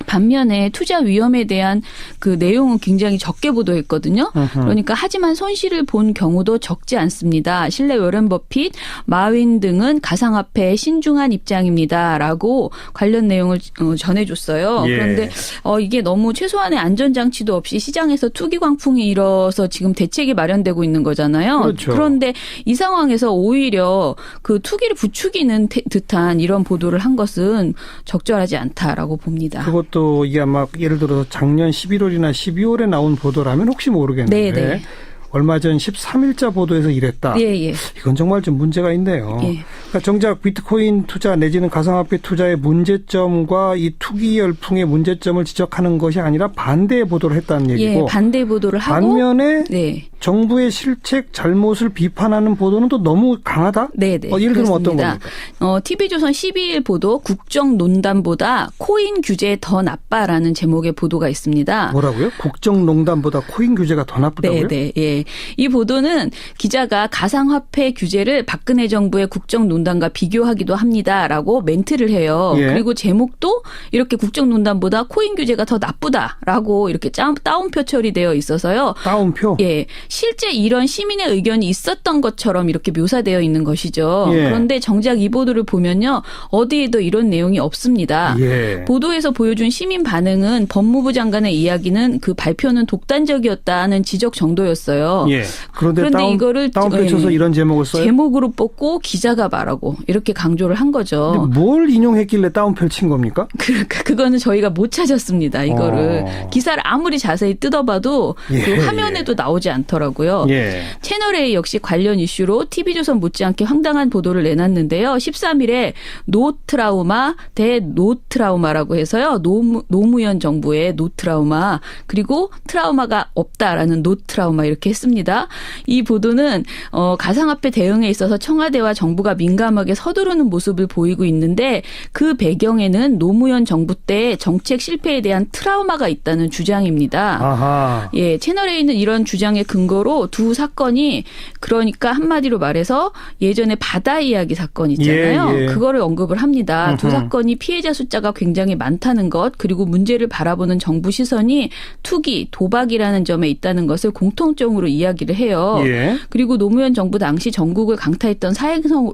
반면에 투자 위험에 대한 그 내용은 굉장히 적게 보도했거든요. 그러니까 하지만 손실을 본 경우도 적지 않습니다. 실내 워런 버핏, 마윈 등은 가상화폐에 신중한 입장입니다라고 관련 내용을 전해줬어요. 예. 그런데 이게 너무 최소한의 안전장치도 없이 시장에서 투기 광풍이 일어서 지금 대책이 마련되고 있는 거잖아요. 그렇죠. 그런데 이 상황에서 오히려 그 투기를 부추기는 듯한 이런 보도를 한 것은 적절하지 않다라고 봅니다. 그것도 이게 아마 예를 들어서 작년 11월이나 12월에 나온 보도라면 혹시 모르겠는데 네네. 얼마 전 13일자 보도에서 이랬다. 예. 이건 정말 좀 문제가 있네요. 예. 그러니까 정작 비트코인 투자 내지는 가상화폐 투자의 문제점과 이 투기 열풍의 문제점을 지적하는 것이 아니라 반대의 보도를 했다는 얘기고. 예, 반대 보도를 하고. 반면에 네. 정부의 실책 잘못을 비판하는 보도는 또 너무 강하다? 네네. 예를 들면 어떤 그렇습니다. 겁니까? TV조선 12일 보도 국정농단보다 코인 규제 더 나빠라는 제목의 보도가 있습니다. 뭐라고요? 국정농단보다 코인 규제가 더 나쁘다고요? 네. 예. 이 보도는 기자가 가상화폐 규제를 박근혜 정부의 국정농단과 비교하기도 합니다라고 멘트를 해요. 예. 그리고 제목도 이렇게 국정농단보다 코인 규제가 더 나쁘다라고 이렇게 다운표 처리되어 있어서요. 다운표? 예. 실제 이런 시민의 의견이 있었던 것처럼 이렇게 묘사되어 있는 것이죠. 예. 그런데 정작 이 보도를 보면요. 어디에도 이런 내용이 없습니다. 예. 보도에서 보여준 시민 반응은 법무부 장관의 이야기는 그 발표는 독단적이었다는 지적 정도였어요. 예. 그런데 이거를 다운표 쳐서 이런 제목을 써요? 제목으로 뽑고 기자가 말하고 이렇게 강조를 한 거죠. 근데 뭘 인용했길래 다운표를 친 겁니까? 그거는 저희가 못 찾았습니다. 이거를. 기사를 아무리 자세히 뜯어봐도 그 화면에도 나오지 않더라고요. 예. 채널A 역시 관련 이슈로 TV조선 못지않게 황당한 보도를 내놨는데요. 13일에 노트라우마 대 노트라우마라고 해서요. 노무현 정부의 노트라우마 그리고 트라우마가 없다라는 노트라우마 이렇게 했습니다. 이 보도는 가상화폐 대응에 있어서 청와대와 정부가 민감하게 서두르는 모습을 보이고 있는데 그 배경에는 노무현 정부 때 정책 실패에 대한 트라우마가 있다는 주장입니다. 아하. 예, 채널A는 이런 주장의 근거로 두 사건이 그러니까 한마디로 말해서 예전에 바다 이야기 사건 있잖아요. 예. 그거를 언급을 합니다. 두 사건이 피해자 숫자가 굉장히 많다는 것 그리고 문제를 바라보는 정부 시선이 투기, 도박이라는 점에 있다는 것을 공통점으로 이야기를 해요. 예. 그리고 노무현 정부 당시 전국을 강타했던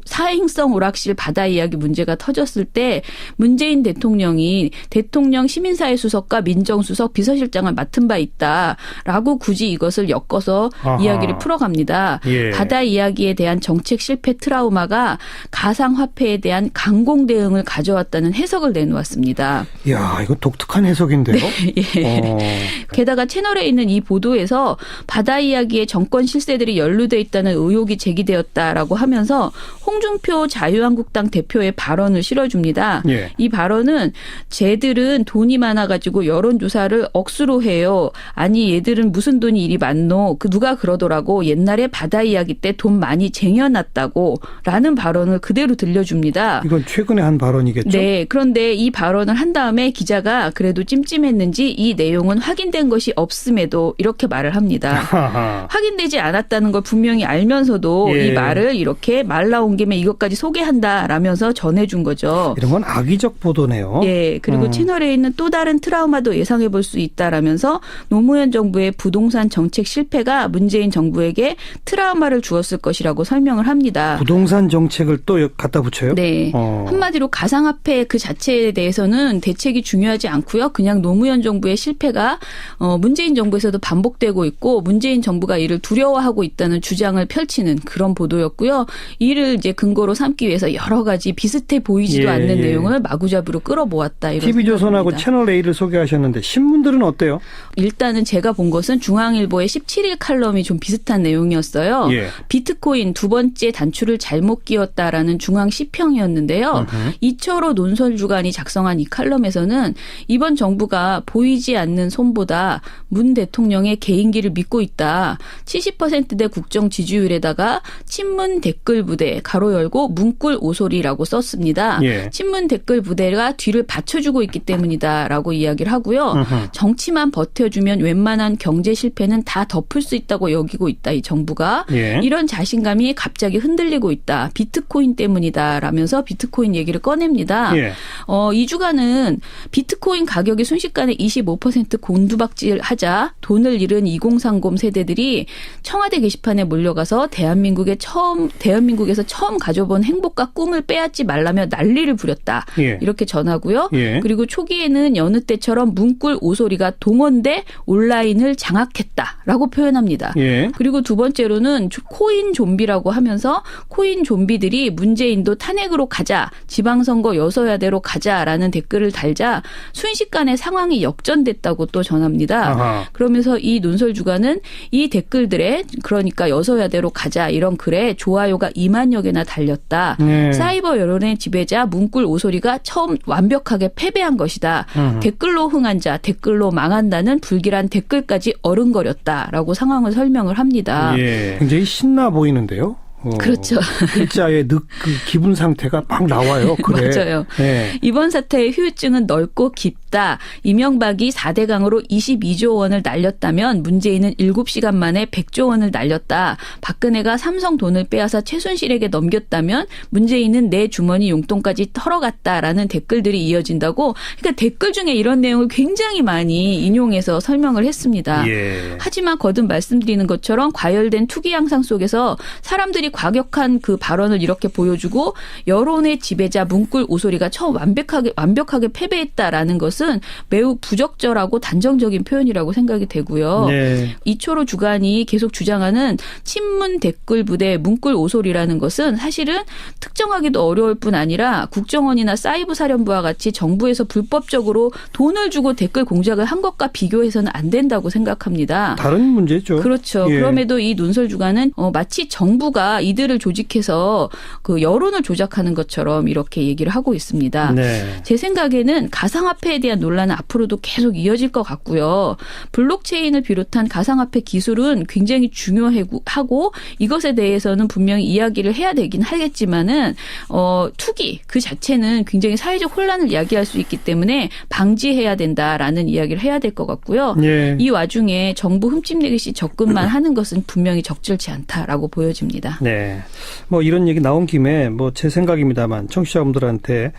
사행성 오락실 바다 이야기 문제가 터졌을 때 문재인 대통령이 대통령 시민사회 수석과 민정수석 비서실장을 맡은 바 있다라고 굳이 이것을 엮어서 아하. 이야기를 풀어갑니다. 예. 바다 이야기에 대한 정책 실패 트라우마가 가상화폐에 대한 강공 대응을 가져왔다는 해석을 내놓았습니다. 이야, 이거 독특한 해석인데요. 예. 게다가 채널에 있는 이 보도에서 바다 이야기에 정권 실세들이 연루돼 있다는 의혹이 제기되었다라고 하면서 홍준표 자유한국당 대표의 발언을 실어줍니다. 예. 이 발언은 쟤들은 돈이 많아가지고 여론조사를 억수로 해요. 아니 얘들은 무슨 돈이 이리 많노. 누가 그러더라고. 옛날에 바다 이야기 때 돈 많이 쟁여놨다고 라는 발언을 그대로 들려줍니다. 이건 최근에 한 발언이겠죠? 네. 그런데 이 발언을 한 다음에 기자가 그래도 찜찜했는지 이 내용은 확인된 것이 없음에도 이렇게 말을 합니다. 확인되지 않았다는 걸 분명히 알면서도 예. 이 말을 이렇게 말 나온 김에 이것까지 소개한다라면서 전해준 거죠. 이런 건 악의적 보도네요. 예. 그리고 채널에 있는 또 다른 트라우마도 예상해 볼 수 있다라면서 노무현 정부의 부동산 정책 실패가 문재인 정부에게 트라우마를 주었을 것이라고 설명을 합니다. 부동산 정책을 또 갖다 붙여요? 네. 한마디로 가상화폐 그 자체에 대해서는 대책이 중요하지 않고요. 그냥 노무현 정부의 실패가 문재인 정부에서도 반복되고 있고 문재인 정부가 이를 두려워하고 있다는 주장을 펼치는 그런 보도였고요. 이를 이제 근거로 삼기 위해서 여러 가지 비슷해 보이지도 않는 내용을 마구잡이로 끌어모았다. 이런 TV조선하고 채널A를 소개하셨는데 신문들은 어때요? 일단은 제가 본 것은 중앙일보의 17일 칼럼이 좀 비슷한 내용이었어요. 예. 비트코인 두 번째 단추를 잘못 끼웠다라는 중앙 시평이었는데요. 이철호 논설주간이 작성한 이 칼럼에서는 이번 정부가 보이지 않는 손보다 문 대통령의 개인기를 믿고 있다. 했습니다. 70%대 국정 지지율에다가 친문 댓글 부대 가로 열고 문꿀 오소리라고 썼습니다. 예. 친문 댓글 부대가 뒤를 받쳐주고 있기 때문이다라고 이야기를 하고요. 정치만 버텨주면 웬만한 경제 실패는 다 덮을 수 있다고 여기고 있다. 이 정부가. 예. 이런 자신감이 갑자기 흔들리고 있다. 비트코인 때문이다라면서 비트코인 얘기를 꺼냅니다. 예. 이 주간은 비트코인 가격이 순식간에 25% 곤두박질하자 돈을 잃은 2030 세대들이 청와대 게시판에 몰려가서 대한민국에서 처음 가져본 행복과 꿈을 빼앗지 말라며 난리를 부렸다. 예. 이렇게 전하고요. 예. 그리고 초기에는 여느 때처럼 문꿀 오소리가 동원돼 온라인을 장악했다라고 표현합니다. 예. 그리고 두 번째로는 코인 좀비라고 하면서 코인 좀비들이 문재인도 탄핵으로 가자, 지방선거 여서야대로 가자라는 댓글을 달자 순식간에 상황이 역전됐다고 또 전합니다. 아하. 그러면서 이 논설주간은 이 댓글들에 그러니까 여서야대로 가자 이런 글에 좋아요가 2만여 개나 달렸다. 네. 사이버 여론의 지배자 문꿀 오소리가 처음 완벽하게 패배한 것이다. 댓글로 흥한 자, 댓글로 망한다는 불길한 댓글까지 어른거렸다라고 상황을 설명을 합니다. 예. 굉장히 신나 보이는데요. 그렇죠. 글자의 그 기분 상태가 막 나와요. 그래. 맞아요. 네. 이번 사태의 후유증은 넓고 깊다. 이명박이 4대 강으로 22조 원을 날렸다면 문재인은 7시간 만에 100조 원을 날렸다. 박근혜가 삼성 돈을 빼앗아 최순실에게 넘겼다면 문재인은 내 주머니 용돈까지 털어갔다라는 댓글들이 이어진다고. 그러니까 댓글 중에 이런 내용을 굉장히 많이 인용해서 설명을 했습니다. 예. 하지만 거듭 말씀드리는 것처럼 과열된 투기 양상 속에서 사람들이 과격한 그 발언을 이렇게 보여주고 여론의 지배자 문꿀 오소리가 처음 완벽하게 패배했다라는 것은 매우 부적절하고 단정적인 표현이라고 생각이 되고요. 네. 이초로 주간이 계속 주장하는 친문 댓글 부대 문꿀 오소리라는 것은 사실은 특정하기도 어려울 뿐 아니라 국정원이나 사이버 사령부와 같이 정부에서 불법적으로 돈을 주고 댓글 공작을 한 것과 비교해서는 안 된다고 생각합니다. 다른 문제죠. 그렇죠. 예. 그럼에도 이 논설 주간은 마치 정부가 이들을 조직해서 그 여론을 조작하는 것처럼 이렇게 얘기를 하고 있습니다. 네. 제 생각에는 가상화폐에 대한 논란은 앞으로도 계속 이어질 것 같고요. 블록체인을 비롯한 가상화폐 기술은 굉장히 중요하고 이것에 대해서는 분명히 이야기를 해야 되긴 하겠지만은 투기 그 자체는 굉장히 사회적 혼란을 야기할 수 있기 때문에 방지해야 된다라는 이야기를 해야 될 것 같고요. 예. 이 와중에 정부 흠집내듯이 접근만 하는 것은 분명히 적절치 않다라고 보여집니다. 네. 뭐 이런 얘기 나온 김에 뭐 제 생각입니다만 청취자분들한테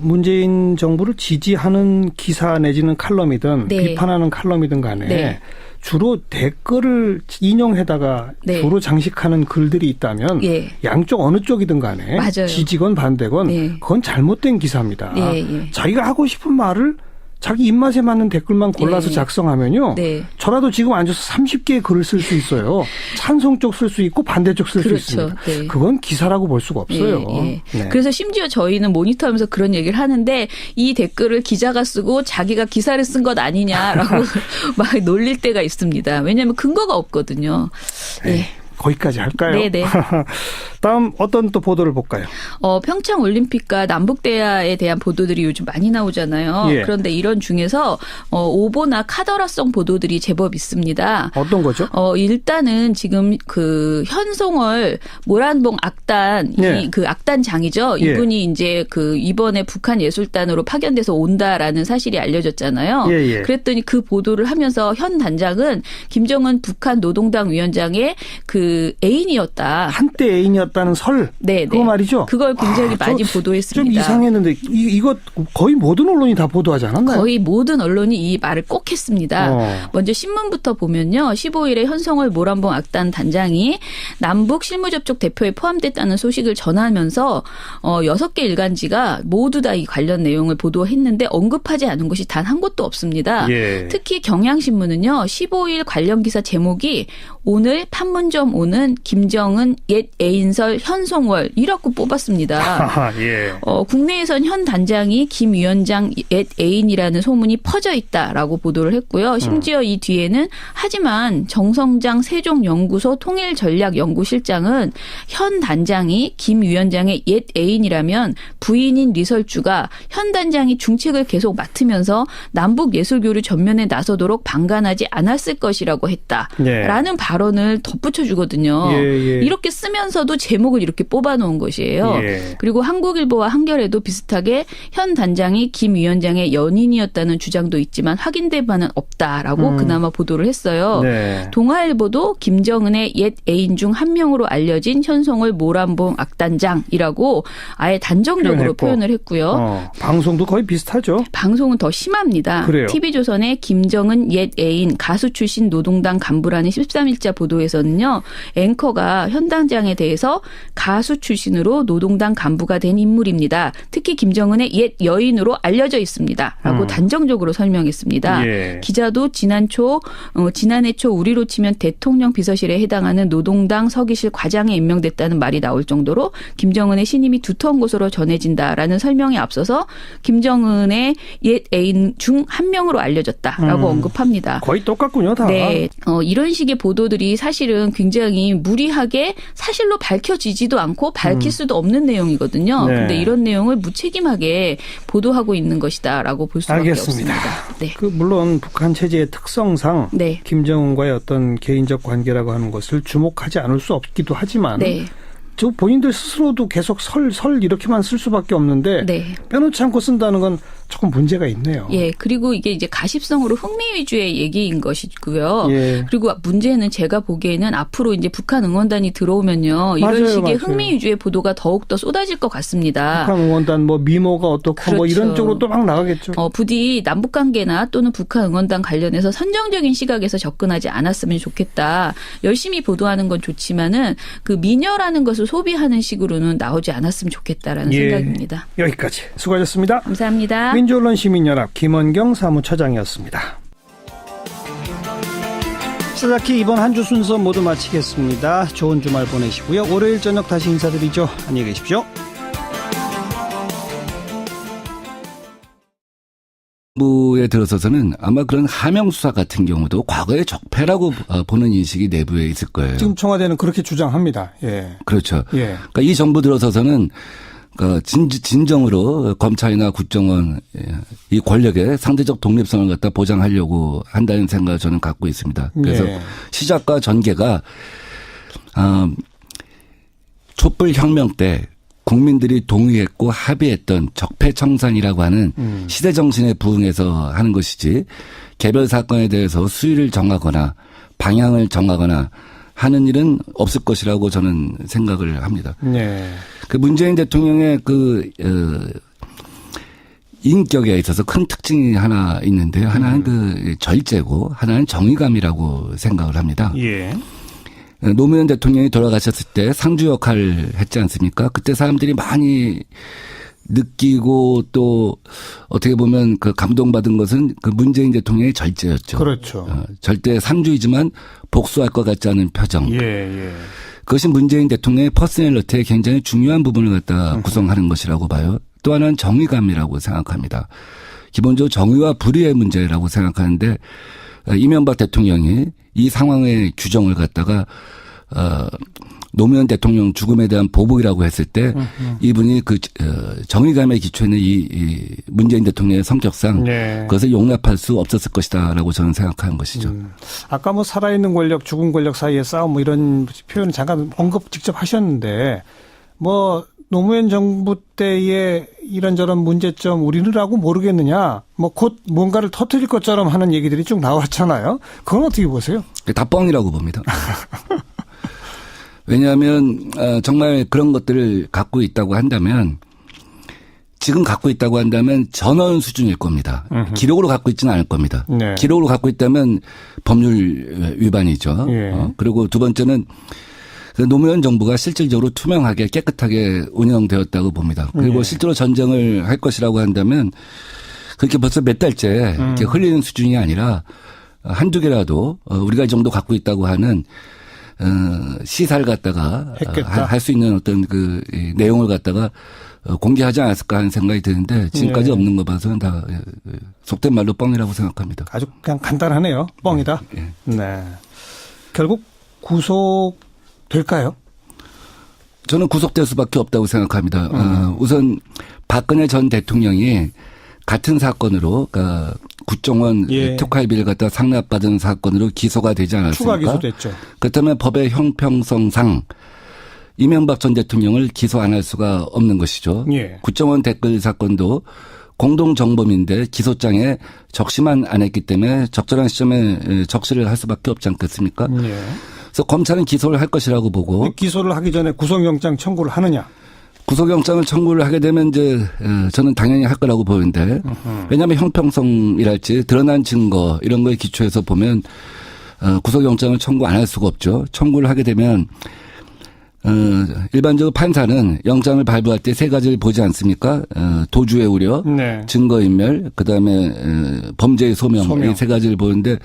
문재인 정부를 지지하는 기사 내지는 칼럼이든 네. 비판하는 칼럼이든 간에 네. 주로 댓글을 인용해다가 네. 주로 장식하는 글들이 있다면 예. 양쪽 어느 쪽이든 간에 맞아요. 지지건 반대건 네. 그건 잘못된 기사입니다. 예, 예. 자기가 하고 싶은 말을 자기 입맛에 맞는 댓글만 골라서 네. 작성하면요. 네. 저라도 지금 앉아서 30개의 글을 쓸 수 있어요. 찬성 쪽 쓸 수 있고 반대 쪽 쓸 수 그렇죠. 있습니다. 네. 그건 기사라고 볼 수가 없어요. 예, 예. 네. 그래서 심지어 저희는 모니터하면서 그런 얘기를 하는데 이 댓글을 기자가 쓰고 자기가 기사를 쓴 것 아니냐라고 막 놀릴 때가 있습니다. 왜냐하면 근거가 없거든요. 네. 예. 거기까지 할까요? 네네. 다음 어떤 또 보도를 볼까요? 평창 올림픽과 남북 대화에 대한 보도들이 요즘 많이 나오잖아요. 예. 그런데 이런 중에서 오보나 카더라성 보도들이 제법 있습니다. 어떤 거죠? 일단은 지금 그 현송월 모란봉 악단 예. 그 악단장이죠. 예. 이분이 이제 그 이번에 북한 예술단으로 파견돼서 온다라는 사실이 알려졌잖아요. 예. 그랬더니 그 보도를 하면서 현 단장은 김정은 북한 노동당 위원장의 그 애인이었다. 한때 애인이었다는 설. 네, 그거 말이죠. 그걸 굉장히 많이 보도했습니다. 좀 이상했는데 이거 거의 모든 언론이 다 보도하지 않았나요? 거의 모든 언론이 이 말을 꼭 했습니다. 먼저 신문부터 보면요. 15일에 현송월 모란봉 악단 단장이 남북 실무접촉 대표에 포함됐다는 소식을 전하면서 6개 일간지가 모두 다 이 관련 내용을 보도했는데 언급하지 않은 것이 단 한 곳도 없습니다. 예. 특히 경향신문은요. 15일 관련 기사 제목이 오늘 판문점 오는 김정은 옛 애인설 현송월 이라고 뽑았습니다. 예. 국내에선 현 단장이 김 위원장 옛 애인이라는 소문이 퍼져 있다라고 보도를 했고요. 심지어 이 뒤에는 하지만 정성장 세종연구소 통일전략연구실장은 현 단장이 김 위원장의 옛 애인이라면 부인인 리설주가 현 단장이 중책을 계속 맡으면서 남북 예술교류 전면에 나서도록 방관하지 않았을 것이라고 했다라는 발언을 덧붙여주거든요. 이렇게 쓰면서도 제목을 이렇게 뽑아놓은 것이에요. 그리고 한국일보와 한겨레도 비슷하게 현 단장이 김 위원장의 연인이었다는 주장도 있지만 확인된 바는 없다라고 그나마 보도를 했어요. 동아일보도 김정은의 옛 애인 중 한 명으로 알려진 현송월 모란봉 악단장이라고 아예 단정적으로 표현을 했고요. 방송도 거의 비슷하죠. 방송은 더 심합니다. 그래요. TV조선의 김정은 옛 애인 가수 출신 노동당 간부라는 13일자 보도에서는요. 앵커가 현 단장에 대해서 가수 출신으로 노동당 간부가 된 인물입니다. 특히 김정은의 옛 여인으로 알려져 있습니다. 라고 단정적으로 설명했습니다. 기자도 지난해 초 우리로 치면 대통령 비서실에 해당하는 노동당 서기실 과장에 임명됐다는 말이 나올 정도로 김정은의 신임이 두터운 것으로 전해진다라는 설명에 앞서서 김정은의 옛 애인 중 한 명으로 알려졌다라고 언급합니다. 거의 똑같군요, 다. 네, 이런 식의 보도들이 사실은 굉장히 무리하게 사실로 밝혀지지도 않고 밝힐 수도 없는 내용이거든요. 그런데 이런 내용을 무책임하게 보도하고 있는 것이다라고 볼 수밖에 없습니다. 네. 물론 북한 체제의 특성상 김정은과의 어떤 개인적 관계라고 하는 것을 주목하지 않을 수 없기도 하지만 저 본인들 스스로도 계속 설 이렇게만 쓸 수밖에 없는데 빼놓지 않고 쓴다는 건 조금 문제가 있네요. 예, 그리고 이게 이제 가십성으로 흥미 위주의 얘기인 것이고요. 그리고 문제는 제가 보기에는 앞으로 이제 북한 응원단이 들어오면요, 이런 식의 흥미 위주의 보도가 더욱 더 쏟아질 것 같습니다. 북한 응원단 뭐 미모가 어떻고 뭐 이런 쪽으로 또 막 나가겠죠. 부디 남북 관계나 또는 북한 응원단 관련해서 선정적인 시각에서 접근하지 않았으면 좋겠다. 열심히 보도하는 건 좋지만은 그 미녀라는 것을 소비하는 식으로는 나오지 않았으면 좋겠다라는 생각입니다. 여기까지 수고하셨습니다. 감사합니다. 민주언론 시민연합 김원경 사무처장이었습니다. 시사키 이번 한 주 순서 모두 마치겠습니다. 좋은 주말 보내시고요. 월요일 저녁 다시 인사드리죠. 안녕히 계십시오. 정부에 들어서서는 아마 그런 하명 수사 같은 경우도 과거의 적폐라고 보는 인식이 내부에 있을 거예요. 지금 청와대는 그렇게 주장합니다. 그렇죠. 그러니까 이 정부 들어서서는 진정으로 검찰이나 국정원 이 권력의 상대적 독립성을 갖다 보장하려고 한다는 생각을 저는 갖고 있습니다. 그래서 시작과 전개가 촛불 혁명 때 국민들이 동의했고 합의했던 적폐청산이라고 하는 시대 정신에 부응해서 하는 것이지, 개별 사건에 대해서 수위를 정하거나 방향을 정하거나 하는 일은 없을 것이라고 저는 생각을 합니다. 그 문재인 대통령의 인격에 있어서 큰 특징이 하나 있는데요. 하나는 그 절제고 하나는 정의감이라고 생각을 합니다. 노무현 대통령이 돌아가셨을 때 상주 역할을 했지 않습니까? 그때 사람들이 많이 느끼고 또 어떻게 보면 그 감동받은 것은 그 문재인 대통령의 절제였죠. 그렇죠. 절대 상주이지만 복수할 것 같지 않은 표정. 그것이 문재인 대통령의 퍼스널리티의 굉장히 중요한 부분을 갖다 구성하는 것이라고 봐요. 또 하나는 정의감이라고 생각합니다. 기본적으로 정의와 불의의 문제라고 생각하는데, 이명박 대통령이 이 상황의 규정을 갖다가 노무현 대통령 죽음에 대한 보복이라고 했을 때 이분이 그 정의감에 기초있는 이 문재인 대통령의 성격상 그것을 용납할 수 없었을 것이다라고 저는 생각하는 것이죠. 아까 뭐 살아있는 권력, 죽은 권력 사이의 싸움 뭐 이런 표현을 잠깐 언급 직접 하셨는데, 뭐 노무현 정부 때의 이런저런 문제점 우리는라고 모르겠느냐, 뭐 곧 뭔가를 터뜨릴 것처럼 하는 얘기들이 쭉 나왔잖아요. 그건 어떻게 보세요? 다 뻥이라고 봅니다. 왜냐하면 정말 그런 것들을 갖고 있다고 한다면, 지금 갖고 있다고 한다면 전원 수준일 겁니다. 기록으로 갖고 있지는 않을 겁니다. 기록으로 갖고 있다면 법률 위반이죠. 그리고 두 번째는 노무현 정부가 실질적으로 투명하게 깨끗하게 운영되었다고 봅니다. 그리고 실제로 전쟁을 할 것이라고 한다면 그렇게 벌써 몇 달째 이렇게 흘리는 수준이 아니라 한두 개라도 우리가 이 정도 갖고 있다고 하는 시사를 갖다가 했겠다. 할 수 있는 어떤 그 내용을 갖다가 공개하지 않았을까 하는 생각이 드는데 지금까지 예. 없는 거 봐서는 다 속된 말로 뻥이라고 생각합니다. 아주 그냥 간단하네요. 뻥이다. 예. 네. 결국 구속될까요? 저는 구속될 수밖에 없다고 생각합니다. 우선 박근혜 전 대통령이 같은 사건으로 그러니까 국정원 특활비를 갖다 상납받은 사건으로 기소가 되지 않았습니까? 추가 기소됐죠. 그렇다면 법의 형평성상 이명박 전 대통령을 기소 안 할 수가 없는 것이죠. 예. 국정원 댓글 사건도 공동정범인데 기소장에 적시만 안 했기 때문에 적절한 시점에 적시를 할 수밖에 없지 않겠습니까? 예. 그래서 검찰은 기소를 할 것이라고 보고. 기소를 하기 전에 구속영장 청구를 하느냐? 구속영장을 청구를 하게 되면 이제 저는 당연히 할 거라고 보는데 왜냐하면 형평성이랄지 드러난 증거 이런 거에 기초해서 보면 구속영장을 청구 안 할 수가 없죠. 청구를 하게 되면 일반적으로 판사는 영장을 발부할 때 세 가지를 보지 않습니까? 도주의 우려, 네. 증거인멸, 그다음에 범죄의 소명 이 세 가지를 보는데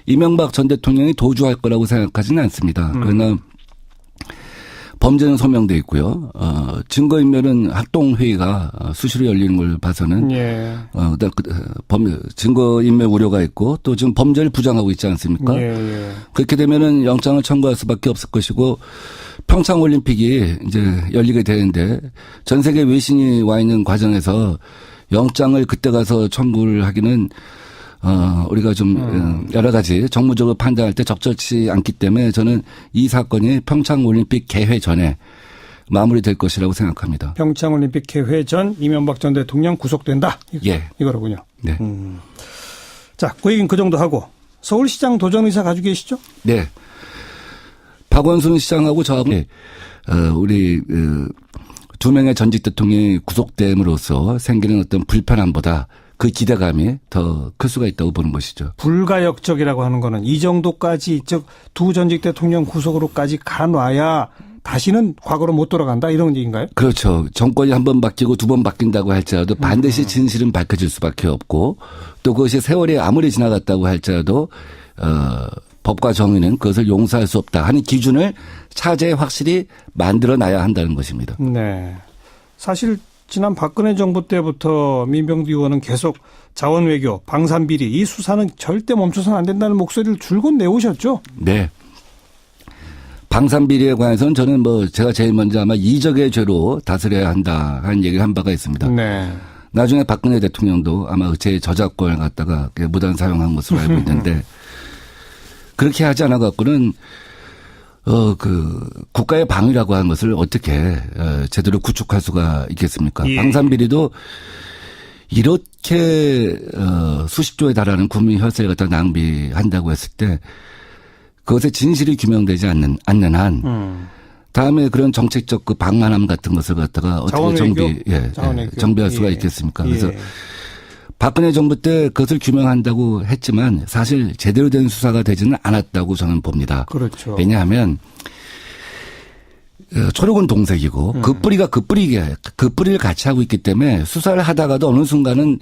이명박 전 대통령이 도주할 거라고 생각하지는 않습니다. 그러나 범죄는 소명돼 있고요. 증거인멸은 합동회의가 수시로 열리는 걸 봐서는 예. 증거인멸 우려가 있고 또 지금 범죄를 부정하고 있지 않습니까? 예. 그렇게 되면은 영장을 청구할 수밖에 없을 것이고 평창올림픽이 이제 열리게 되는데 전 세계 외신이 와 있는 과정에서 영장을 그때 가서 청구를 하기는 우리가 좀 여러 가지 정무적으로 판단할 때 적절치 않기 때문에 저는 이 사건이 평창올림픽 개회 전에 마무리될 것이라고 생각합니다. 평창올림픽 개회 전 이명박 전 대통령 구속된다. 예. 이거로군요. 네. 자, 그 얘기는 그 정도 하고 서울시장 도전 의사 가지고 계시죠? 네. 박원순 시장하고 저하고 우리 두 명의 전직 대통령이 구속됨으로써 생기는 어떤 불편함보다 그 기대감이 더 클 수가 있다고 보는 것이죠. 불가역적이라고 하는 거는 이 정도까지 즉 두 전직 대통령 구속으로까지 가놔야 다시는 과거로 못 돌아간다 이런 얘기인가요? 그렇죠. 정권이 한 번 바뀌고 두 번 바뀐다고 할지라도 반드시 진실은 밝혀질 수밖에 없고 또 그것이 세월이 아무리 지나갔다고 할지라도 법과 정의는 그것을 용서할 수 없다 하는 기준을 차제에 확실히 만들어놔야 한다는 것입니다. 네. 사실 지난 박근혜 정부 때부터 민병두 의원은 계속 자원외교, 방산비리 이 수사는 절대 멈춰서는 안 된다는 목소리를 줄곧 내오셨죠? 네. 방산비리에 관해서는 저는 제가 제일 먼저 아마 이적의 죄로 다스려야 한다 하는 얘기를 한 바가 있습니다. 네. 나중에 박근혜 대통령도 아마 제 저작권을 갖다가 무단 사용한 것으로 알고 있는데 그렇게 하지 않아 갖고는 국가의 방위라고 하는 것을 어떻게 제대로 구축할 수가 있겠습니까? 예. 방산비리도 이렇게 수십조에 달하는 국민 혈세를 갖다 낭비한다고 했을 때 그것의 진실이 규명되지 않는 한 다음에 그런 정책적 그 방만함 같은 것을 갖다가 어떻게 정비할 수가 있겠습니까? 그래서 박근혜 정부 때 그것을 규명한다고 했지만 사실 제대로 된 수사가 되지는 않았다고 저는 봅니다. 그렇죠. 왜냐하면 초록은 동색이고 그 뿌리가 그 뿌리를 같이 하고 있기 때문에 수사를 하다가도 어느 순간은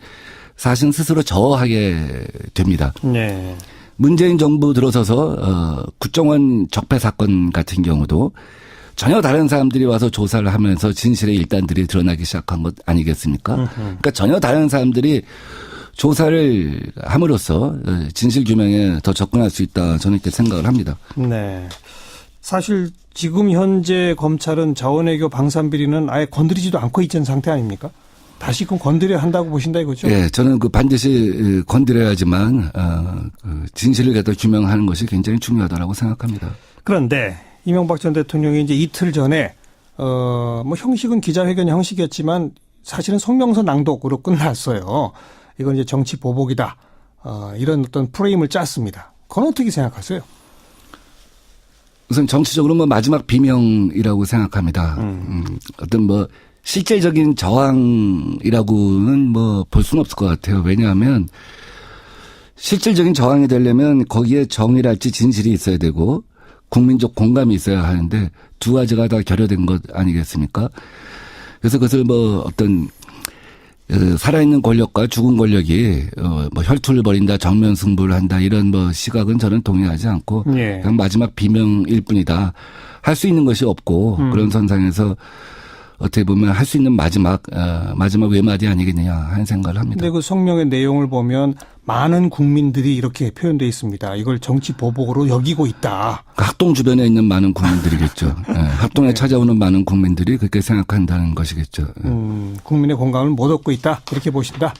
사실 스스로 저하게 됩니다. 네. 문재인 정부 들어서서 국정원 적폐 사건 같은 경우도 전혀 다른 사람들이 와서 조사를 하면서 진실의 일단들이 드러나기 시작한 것 아니겠습니까? 그러니까 전혀 다른 사람들이 조사를 함으로써 진실 규명에 더 접근할 수 있다 저는 이렇게 생각을 합니다. 네. 사실 지금 현재 검찰은 자원외교 방산비리는 아예 건드리지도 않고 있는 상태 아닙니까? 다시금 건드려야 한다고 보신다 이거죠? 예, 저는 반드시 건드려야지만 진실을 갖다 규명하는 것이 굉장히 중요하다고 생각합니다. 그런데 이명박 전 대통령이 이제 이틀 전에 형식은 기자회견 형식이었지만 사실은 성명서 낭독으로 끝났어요. 이건 이제 정치 보복이다. 이런 어떤 프레임을 짰습니다. 그건 어떻게 생각하세요? 우선 정치적으로 마지막 비명이라고 생각합니다. 어떤 실질적인 저항이라고는 볼 수는 없을 것 같아요. 왜냐하면 실질적인 저항이 되려면 거기에 정의랄지 진실이 있어야 되고 국민적 공감이 있어야 하는데 두 가지가 다 결여된 것 아니겠습니까? 그래서 그것을 어떤 살아있는 권력과 죽은 권력이 뭐 혈투를 벌인다, 정면 승부를 한다 이런 뭐 시각은 저는 동의하지 않고 예. 그냥 마지막 비명일 뿐이다. 할 수 있는 것이 없고 그런 선상에서 어떻게 보면 할 수 있는 마지막 외마디 아니겠느냐 하는 생각을 합니다. 근데 그 성명의 내용을 보면 많은 국민들이 이렇게 표현되어 있습니다. 이걸 정치 보복으로 여기고 있다. 학동 주변에 있는 많은 국민들이겠죠. 학동에 찾아오는 많은 국민들이 그렇게 생각한다는 것이겠죠. 국민의 공감을 못 얻고 있다. 이렇게 보신다.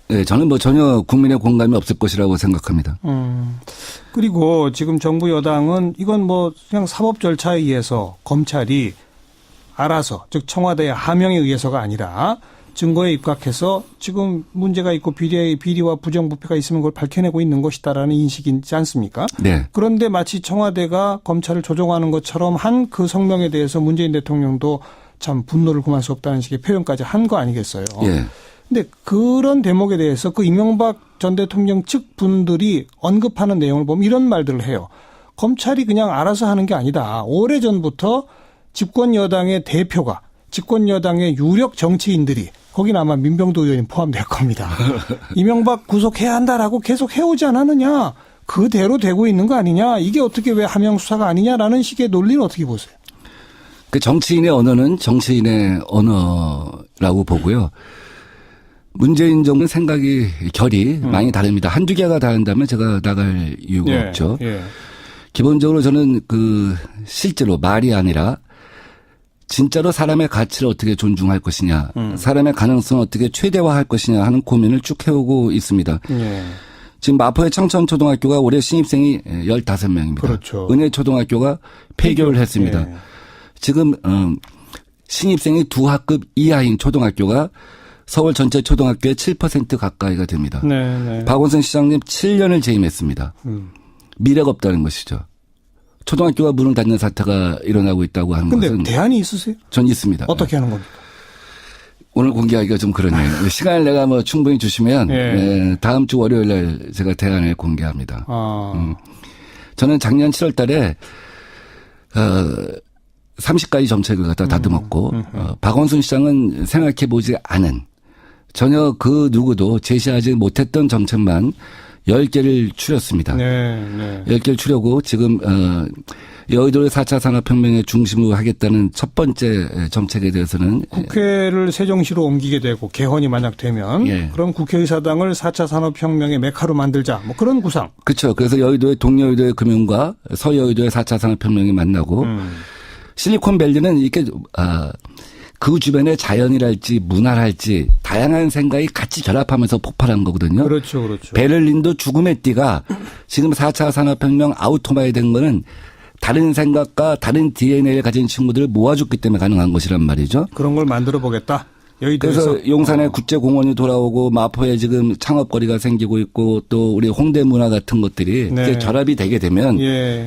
네, 저는 뭐 전혀 국민의 공감이 없을 것이라고 생각합니다. 그리고 지금 정부 여당은 이건 뭐 그냥 사법 절차에 의해서 검찰이 알아서, 즉 청와대의 하명에 의해서가 아니라 증거에 입각해서 지금 문제가 있고 비리와 부정부패가 있으면 그걸 밝혀내고 있는 것이다라는 인식이지 않습니까? 네. 그런데 마치 청와대가 검찰을 조종하는 것처럼 한 그 성명에 대해서 문재인 대통령도 참 분노를 금할 수 없다는 식의 표현까지 한 거 아니겠어요? 예. 근데 그런 대목에 대해서 그 이명박 전 대통령 측 분들이 언급하는 내용을 보면 이런 말들을 해요. 검찰이 그냥 알아서 하는 게 아니다. 오래전부터 집권 여당의 대표가, 집권 여당의 유력 정치인들이, 거기는 아마 민병도 의원이 포함될 겁니다. 이명박 구속해야 한다라고 계속 해오지 않았느냐. 그대로 되고 있는 거 아니냐. 이게 어떻게 왜 하명 수사가 아니냐라는 식의 논리는 어떻게 보세요? 그 정치인의 언어는 정치인의 언어라고 보고요. 문재인 정부는 생각이 결이 많이 다릅니다. 한두 개가 다른다면 제가 나갈 이유가 없죠. 예. 기본적으로 저는 실제로 말이 아니라 진짜로 사람의 가치를 어떻게 존중할 것이냐, 사람의 가능성을 어떻게 최대화할 것이냐 하는 고민을 쭉 해오고 있습니다. 예. 지금 마포의 청천초등학교가 올해 신입생이 15명입니다. 그렇죠. 은혜초등학교가 폐교를 했습니다. 예. 지금 신입생이 2학급 이하인 초등학교가 서울 전체 초등학교의 7% 가까이가 됩니다. 네. 박원순 시장님 7년을 재임했습니다. 미래가 없다는 것이죠. 초등학교가 문을 닫는 사태가 일어나고 있다고 하는 것은. 근데 대안이 있으세요? 전 있습니다. 어떻게 하는 겁니까? 오늘 공개하기가 좀 그러네요. 시간을 내가 뭐 충분히 주시면 다음 주 월요일 날 제가 대안을 공개합니다. 저는 작년 7월 달에 30가지 정책을 갖다 다듬었고 박원순 시장은 생각해보지 않은 전혀 그 누구도 제시하지 못했던 정책만 10개를 추렸습니다. 네. 10개를 추려고 지금 여의도를 4차 산업혁명의 중심으로 하겠다는 첫 번째 정책에 대해서는 국회를 세종시로 옮기게 되고 개헌이 만약 되면 그럼 국회의사당을 4차 산업혁명의 메카로 만들자 뭐 그런 구상. 그렇죠. 그래서 여의도의 동여의도의 금융과 서여의도의 4차 산업혁명이 만나고 실리콘밸리는 이렇게 그 주변의 자연이랄지 문화랄지 다양한 생각이 같이 결합하면서 폭발한 거거든요. 그렇죠. 베를린도 죽음의 띠가 지금 4차 산업혁명 아우토마이 된 거는 다른 생각과 다른 DNA를 가진 친구들을 모아줬기 때문에 가능한 것이란 말이죠. 그런 걸 만들어 보겠다. 여의도에서. 그래서 용산에 국제공원이 돌아오고 마포에 지금 창업거리가 생기고 있고 또 우리 홍대 문화 같은 것들이 이제 결합이 되게 되면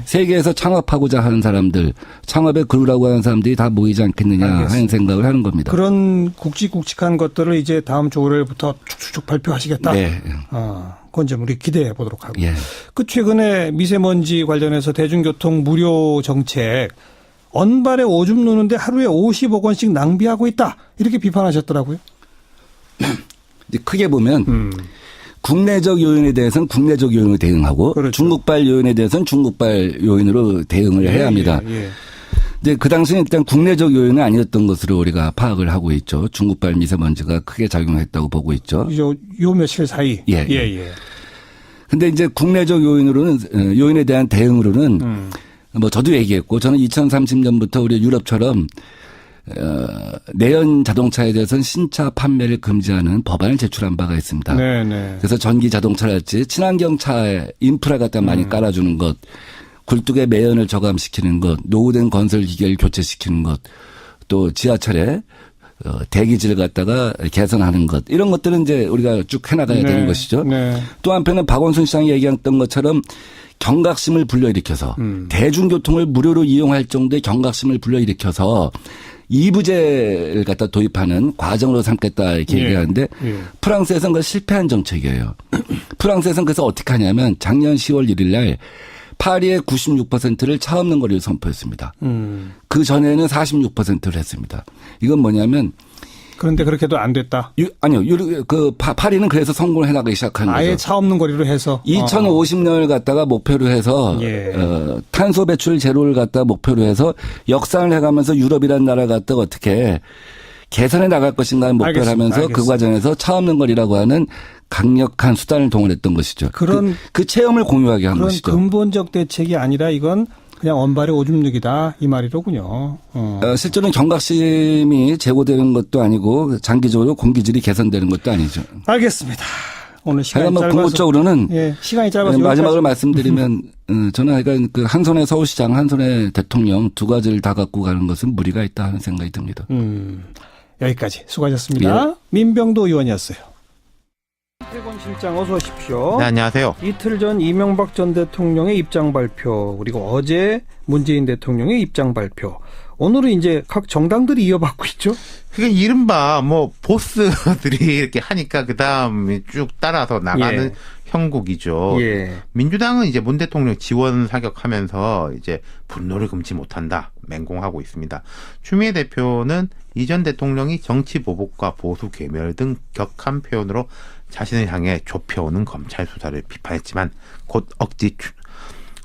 세계에서 창업하고자 하는 사람들, 창업에 그루라고 하는 사람들이 다 모이지 않겠느냐 하는 생각을 하는 겁니다. 그런 굵직굵직한 것들을 이제 다음 주 월요일부터 축축 발표하시겠다. 네. 그건 좀 우리 기대해 보도록 하고. 그 최근에 미세먼지 관련해서 대중교통 무료 정책 언발에 오줌 누는데 하루에 50억 원씩 낭비하고 있다. 이렇게 비판하셨더라고요. 크게 보면 국내적 요인에 대해서는 국내적 요인으로 대응하고 중국발 요인에 대해서는 중국발 요인으로 대응을 해야 합니다. 근데 그 당시는 일단 국내적 요인은 아니었던 것으로 우리가 파악을 하고 있죠. 중국발 미세먼지가 크게 작용했다고 보고 있죠. 요 며칠 사이. 근데 이제 국내적 요인에 대한 대응으로는 뭐 저도 얘기했고 저는 2030년부터 우리 유럽처럼 내연 자동차에 대해서는 신차 판매를 금지하는 법안을 제출한 바가 있습니다. 그래서 전기 자동차랄지 친환경차에 인프라 갖다 많이 깔아주는 것, 굴뚝의 매연을 저감시키는 것, 노후된 건설 기계를 교체시키는 것, 또 지하철에 대기질을 갖다가 개선하는 것, 이런 것들은 이제 우리가 쭉 해나가야 되는 것이죠. 또 한편은 박원순 시장이 얘기했던 것처럼 경각심을 불러일으켜서 대중교통을 무료로 이용할 정도의 경각심을 불러일으켜서 이부제를 갖다 도입하는 과정으로 삼겠다 이렇게 얘기하는데 프랑스에서는 그걸 실패한 정책이에요. 프랑스에서는 그래서 어떻게 하냐면 작년 10월 1일 날 파리의 96%를 차 없는 거리를 선포했습니다. 그 전에는 46%를 했습니다. 이건 뭐냐면 그런데 그렇게도 안 됐다. 아니요. 파리는 그래서 성공을 해나가기 시작한 거죠. 아예 차 없는 거리로 해서 2050년을 갖다가 목표로 해서 탄소 배출 제로를 갖다 목표로 해서 역산을 해가면서 유럽이라는 나라 갖다가 어떻게 개선해 나갈 것인가 하는 목표를 하면서 그 과정에서 차 없는 거리라고 하는 강력한 수단을 동원했던 것이죠. 그 체험을 공유하게 한 것이죠. 그런 근본적 대책이 아니라 이건 그냥 언발의 오줌누기다 이 말이로군요. 실제로는 경각심이 제고되는 것도 아니고 장기적으로 공기질이 개선되는 것도 아니죠. 알겠습니다. 오늘 시간이 짧아서. 궁극적으로는 시간이 짧아서 마지막으로 말씀드리면 저는 하여간 그 한 손에 서울시장 한 손에 대통령 두 가지를 다 갖고 가는 것은 무리가 있다 하는 생각이 듭니다. 여기까지 수고하셨습니다. 민병도 의원이었어요. 태권 실장 어서 오십시오. 네, 안녕하세요. 이틀 전 이명박 전 대통령의 입장 발표 그리고 어제 문재인 대통령의 입장 발표. 오늘은 이제 각 정당들이 이어받고 있죠. 그게 이른바 보스들이 이렇게 하니까 그 다음에 쭉 따라서 나가는 형국이죠. 민주당은 이제 문 대통령 지원 사격하면서 이제 분노를 금치 못한다 맹공하고 있습니다. 추미애 대표는 이 전 대통령이 정치 보복과 보수 괴멸 등 격한 표현으로 자신을 향해 좁혀오는 검찰 수사를 비판했지만 곧 억지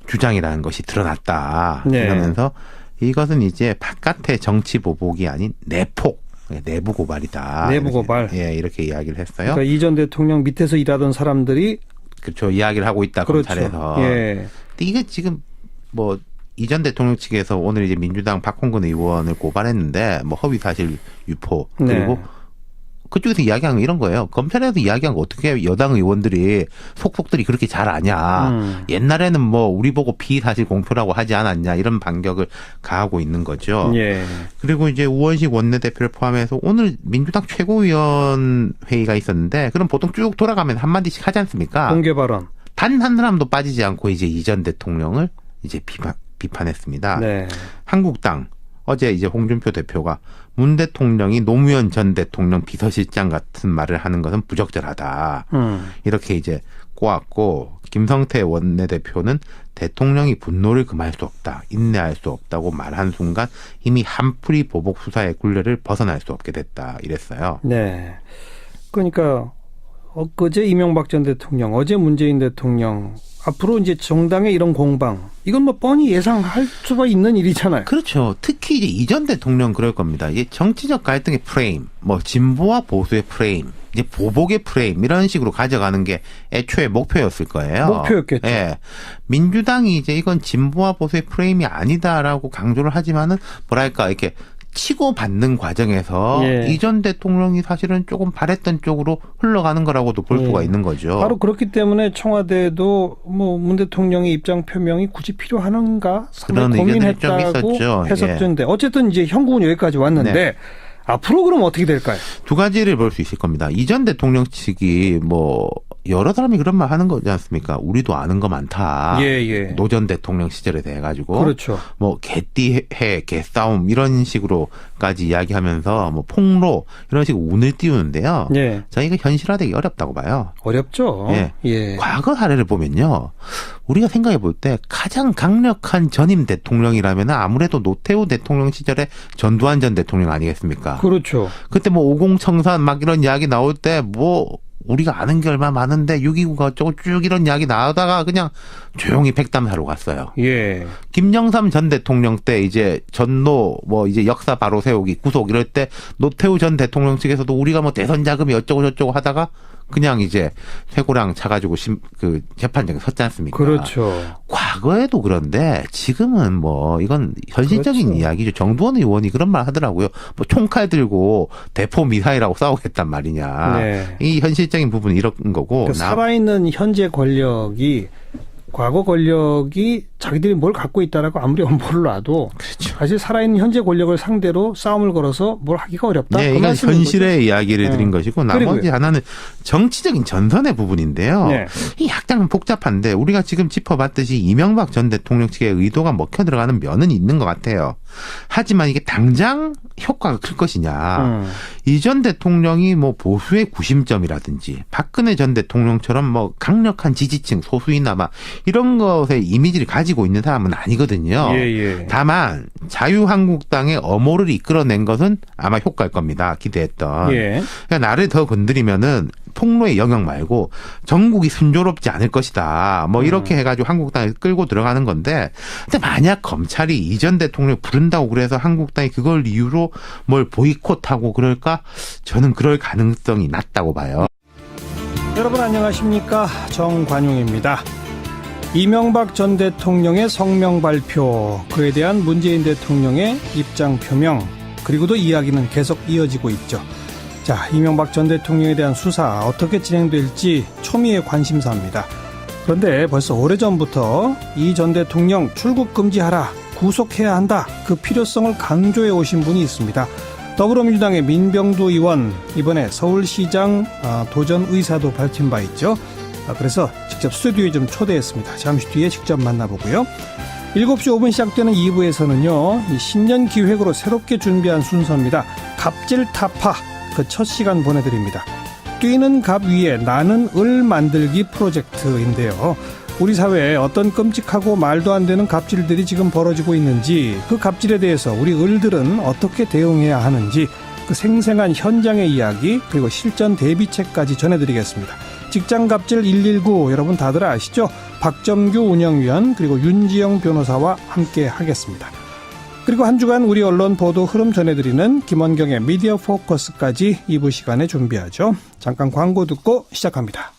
주장이라는 것이 드러났다. 이러면서 이것은 이제 바깥의 정치 보복이 아닌 내폭, 내부 고발이다. 내부 고발. 이렇게 이야기를 했어요. 그러니까 이 전 대통령 밑에서 일하던 사람들이 그렇죠. 이야기를 하고 있다. 검찰에서. 근데 이게 지금 이 전 대통령 측에서 오늘 이제 민주당 박홍근 의원을 고발했는데 허위 사실 유포 그리고 그쪽에서 이야기한 건 이런 거예요. 검찰에서 이야기한 거 어떻게 여당 의원들이 속속들이 그렇게 잘 아냐. 옛날에는 우리 보고 비사실 공표라고 하지 않았냐. 이런 반격을 가하고 있는 거죠. 그리고 이제 우원식 원내대표를 포함해서 오늘 민주당 최고위원 회의가 있었는데 그럼 보통 쭉 돌아가면 한마디씩 하지 않습니까? 공개 발언. 단 한 사람도 빠지지 않고 이제 이 전 대통령을 이제 비판했습니다. 한국당 어제 이제 홍준표 대표가 문 대통령이 노무현 전 대통령 비서실장 같은 말을 하는 것은 부적절하다. 이렇게 이제 꼬았고 김성태 원내대표는 대통령이 분노를 금할 수 없다. 인내할 수 없다고 말한 순간 이미 한풀이 보복 수사의 굴레를 벗어날 수 없게 됐다. 이랬어요. 그러니까 엊그제 이명박 전 대통령, 어제 문재인 대통령 앞으로 이제 정당의 이런 공방 이건 뻔히 예상할 수가 있는 일이잖아요. 그렇죠. 특히 이제 이 전 대통령 그럴 겁니다. 이게 정치적 갈등의 프레임, 진보와 보수의 프레임, 이제 보복의 프레임 이런 식으로 가져가는 게 애초에 목표였을 거예요. 목표였겠죠. 민주당이 이제 이건 진보와 보수의 프레임이 아니다라고 강조를 하지만은 이렇게 치고받는 과정에서 이 전 대통령이 사실은 조금 바랬던 쪽으로 흘러가는 거라고도 볼 수가 있는 거죠. 바로 그렇기 때문에 청와대도 문 대통령의 입장 표명이 굳이 필요한가 상당히 고민했다고 했었는데 어쨌든 이제 형국은 여기까지 왔는데 앞으로 그럼 어떻게 될까요? 두 가지를 볼 수 있을 겁니다. 이 전 대통령 측이 여러 사람이 그런 말 하는 거지 않습니까? 우리도 아는 거 많다. 노 전 대통령 시절에 대해 가지고. 그렇죠. 개띠해, 개싸움 이런 식으로까지 이야기하면서 폭로 이런 식으로 운을 띄우는데요. 저희가 현실화되기 어렵다고 봐요. 어렵죠. 과거 사례를 보면요. 우리가 생각해 볼 때 가장 강력한 전임 대통령이라면 아무래도 노태우 대통령 시절에 전두환 전 대통령 아니겠습니까? 그렇죠. 그때 50 청산 이런 이야기 나올 때 우리가 아는 게 얼마 많은데 6.29가 어쩌고 쭉 이런 이야기 나오다가 그냥 조용히 백담사로 갔어요. 김영삼 전 대통령 때 이제 전노 이제 역사 바로 세우기 구속 이럴 때 노태우 전 대통령 측에서도 우리가 대선 자금이 어쩌고 저쩌고 하다가 그냥 이제 쇠고랑 차가지고 재판장에 섰지 않습니까? 그렇죠. 과거에도 그런데 지금은 이건 현실적인 이야기죠. 정두원 의원이 그런 말 하더라고요. 총칼 들고 대포 미사일하고 싸우겠단 말이냐. 이 현실적인 부분이 이런 거고. 그러니까 살아있는 현재 권력이 과거 권력이 자기들이 뭘 갖고 있다라고 아무리 엄포를 놔도 사실 살아있는 현재 권력을 상대로 싸움을 걸어서 뭘 하기가 어렵다. 이건 현실의 이야기를 드린 것이고 나머지 하나는 정치적인 전선의 부분인데요. 이 약간 복잡한데 우리가 지금 짚어봤듯이 이명박 전 대통령 측의 의도가 먹혀 들어가는 면은 있는 것 같아요. 하지만 이게 당장 효과가 클 것이냐. 이 전 대통령이 보수의 구심점이라든지 박근혜 전 대통령처럼 강력한 지지층 소수이나마 이런 것에 이미지를 가지고 가지고 있는 사람은 아니거든요. 다만 자유한국당의 엄호를 이끌어낸 것은 아마 효과일 겁니다. 기대했던. 그러니까 나를 더 건드리면은 통로의 영역 말고 전국이 순조롭지 않을 것이다. 뭐 이렇게 해가지고 한국당에 끌고 들어가는 건데, 근데 만약 검찰이 이 전 대통령 부른다고 그래서 한국당이 그걸 이유로 뭘 보이콧하고 그럴까? 저는 그럴 가능성이 낮다고 봐요. 여러분 안녕하십니까? 정관용입니다. 이명박 전 대통령의 성명 발표, 그에 대한 문재인 대통령의 입장 표명, 그리고도 이야기는 계속 이어지고 있죠. 자, 이명박 전 대통령에 대한 수사 어떻게 진행될지 초미의 관심사입니다. 그런데 벌써 오래전부터 이 전 대통령 출국 금지하라, 구속해야 한다, 그 필요성을 강조해 오신 분이 있습니다. 더불어민주당의 민병두 의원, 이번에 서울시장 도전 의사도 밝힌 바 있죠. 그래서 직접 스튜디오에 좀 초대했습니다. 잠시 뒤에 직접 만나보고요. 7시 5분 시작되는 2부에서는요, 이 신년 기획으로 새롭게 준비한 순서입니다. 갑질 타파, 그 첫 시간 보내드립니다. 뛰는 갑 위에 나는 을 만들기 프로젝트인데요. 우리 사회에 어떤 끔찍하고 말도 안 되는 갑질들이 지금 벌어지고 있는지, 그 갑질에 대해서 우리 을들은 어떻게 대응해야 하는지, 그 생생한 현장의 이야기, 그리고 실전 대비책까지 전해드리겠습니다. 직장갑질 119 여러분 다들 아시죠? 박점규 운영위원, 그리고 윤지영 변호사와 함께 하겠습니다. 그리고 한 주간 우리 언론 보도 흐름 전해드리는 김원경의 미디어 포커스까지 2부 시간에 준비하죠. 잠깐 광고 듣고 시작합니다.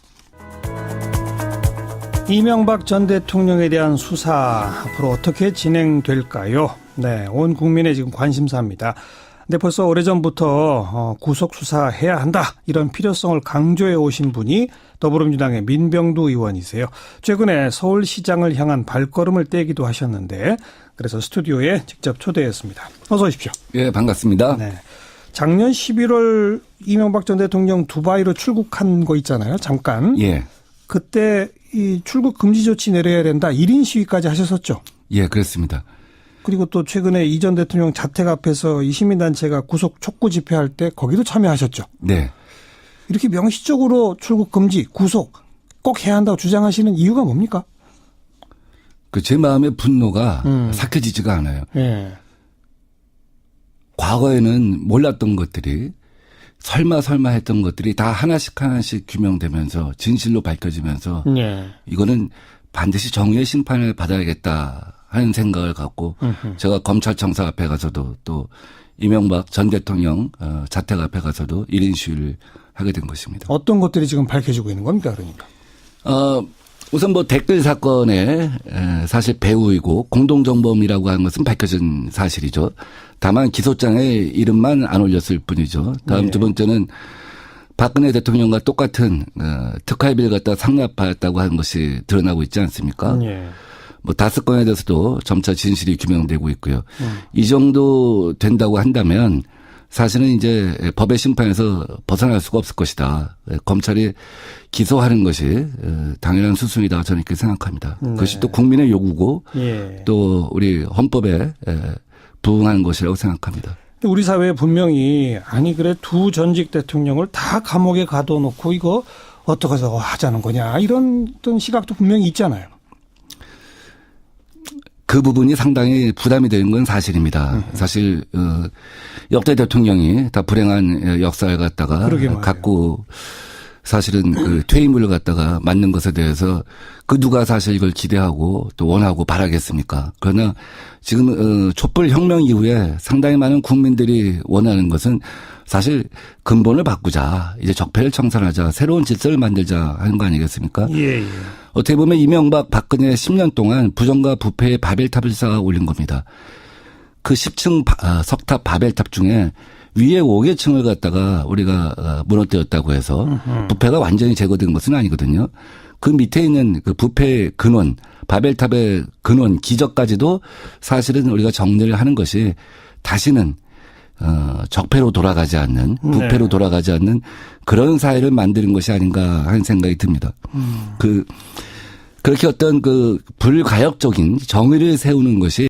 이명박 전 대통령에 대한 수사 앞으로 어떻게 진행될까요? 네, 온 국민의 지금 관심사입니다. 근데 벌써 오래전부터 구속 수사해야 한다, 이런 필요성을 강조해 오신 분이 더불어민주당의 민병두 의원이세요. 최근에 서울시장을 향한 발걸음을 떼기도 하셨는데, 그래서 스튜디오에 직접 초대했습니다. 어서 오십시오. 예, 반갑습니다. 네. 작년 11월 이명박 전 대통령 두바이로 출국한 거 있잖아요. 잠깐. 예. 그때 이 출국 금지 조치 내려야 된다, 1인 시위까지 하셨었죠. 예, 그렇습니다. 그리고 또 최근에 이 전 대통령 자택 앞에서 이 시민단체가 구속 촉구 집회할 때 거기도 참여하셨죠. 네. 이렇게 명시적으로 출국 금지, 구속 꼭 해야 한다고 주장하시는 이유가 뭡니까? 제 마음의 분노가 삭혀지지가 않아요. 예. 과거에는 몰랐던 것들이, 설마 했던 것들이 다 하나씩 규명되면서 진실로 밝혀지면서 이거는 반드시 정의의 심판을 받아야겠다 하는 생각을 갖고 제가 검찰청사 앞에 가서도 또 이명박 전 대통령 자택 앞에 가서도 1인 시위를 하게 된 것입니다. 어떤 것들이 지금 밝혀지고 있는 겁니까, 그러니까? 우선 댓글 사건의 사실 배후이고 공동정범이라고 하는 것은 밝혀진 사실이죠. 다만 기소장에 이름만 안 올렸을 뿐이죠. 다음 두 번째는 박근혜 대통령과 똑같은 특활비를 갖다 상납받았다고 하는 것이 드러나고 있지 않습니까? 5건에 대해서도 점차 진실이 규명되고 있고요. 이 정도 된다고 한다면 사실은 이제 법의 심판에서 벗어날 수가 없을 것이다. 검찰이 기소하는 것이 당연한 수순이다, 저는 이렇게 생각합니다. 그것이 또 국민의 요구고 또 우리 헌법에 부응하는 것이라고 생각합니다. 우리 사회에 분명히 그래 두 전직 대통령을 다 감옥에 가둬놓고 이거 어떻게 해서 하자는 거냐, 이런 어떤 시각도 분명히 있잖아요. 그 부분이 상당히 부담이 되는 건 사실입니다. 사실 역대 대통령이 다 불행한 역사를 갖다가 갖고 사실은 퇴임을 갖다가 맞는 것에 대해서 누가 사실 이걸 기대하고 또 원하고 바라겠습니까? 그러나 지금 촛불 혁명 이후에 상당히 많은 국민들이 원하는 것은 사실 근본을 바꾸자, 이제 적폐를 청산하자, 새로운 질서를 만들자 하는 거 아니겠습니까? 어떻게 보면 이명박 박근혜 10년 동안 부정과 부패의 바벨탑을 쌓아 올린 겁니다. 그 10층 석탑 바벨탑 중에 위에 5개층을 갖다가 우리가 무너뜨렸다고 해서 부패가 완전히 제거된 것은 아니거든요. 그 밑에 있는 그 부패의 근원, 바벨탑의 근원, 기저까지도 사실은 우리가 정리를 하는 것이 다시는 적폐로 돌아가지 않는, 부패로 돌아가지 않는 그런 사회를 만드는 것이 아닌가 하는 생각이 듭니다. 그렇게 어떤 불가역적인 정의를 세우는 것이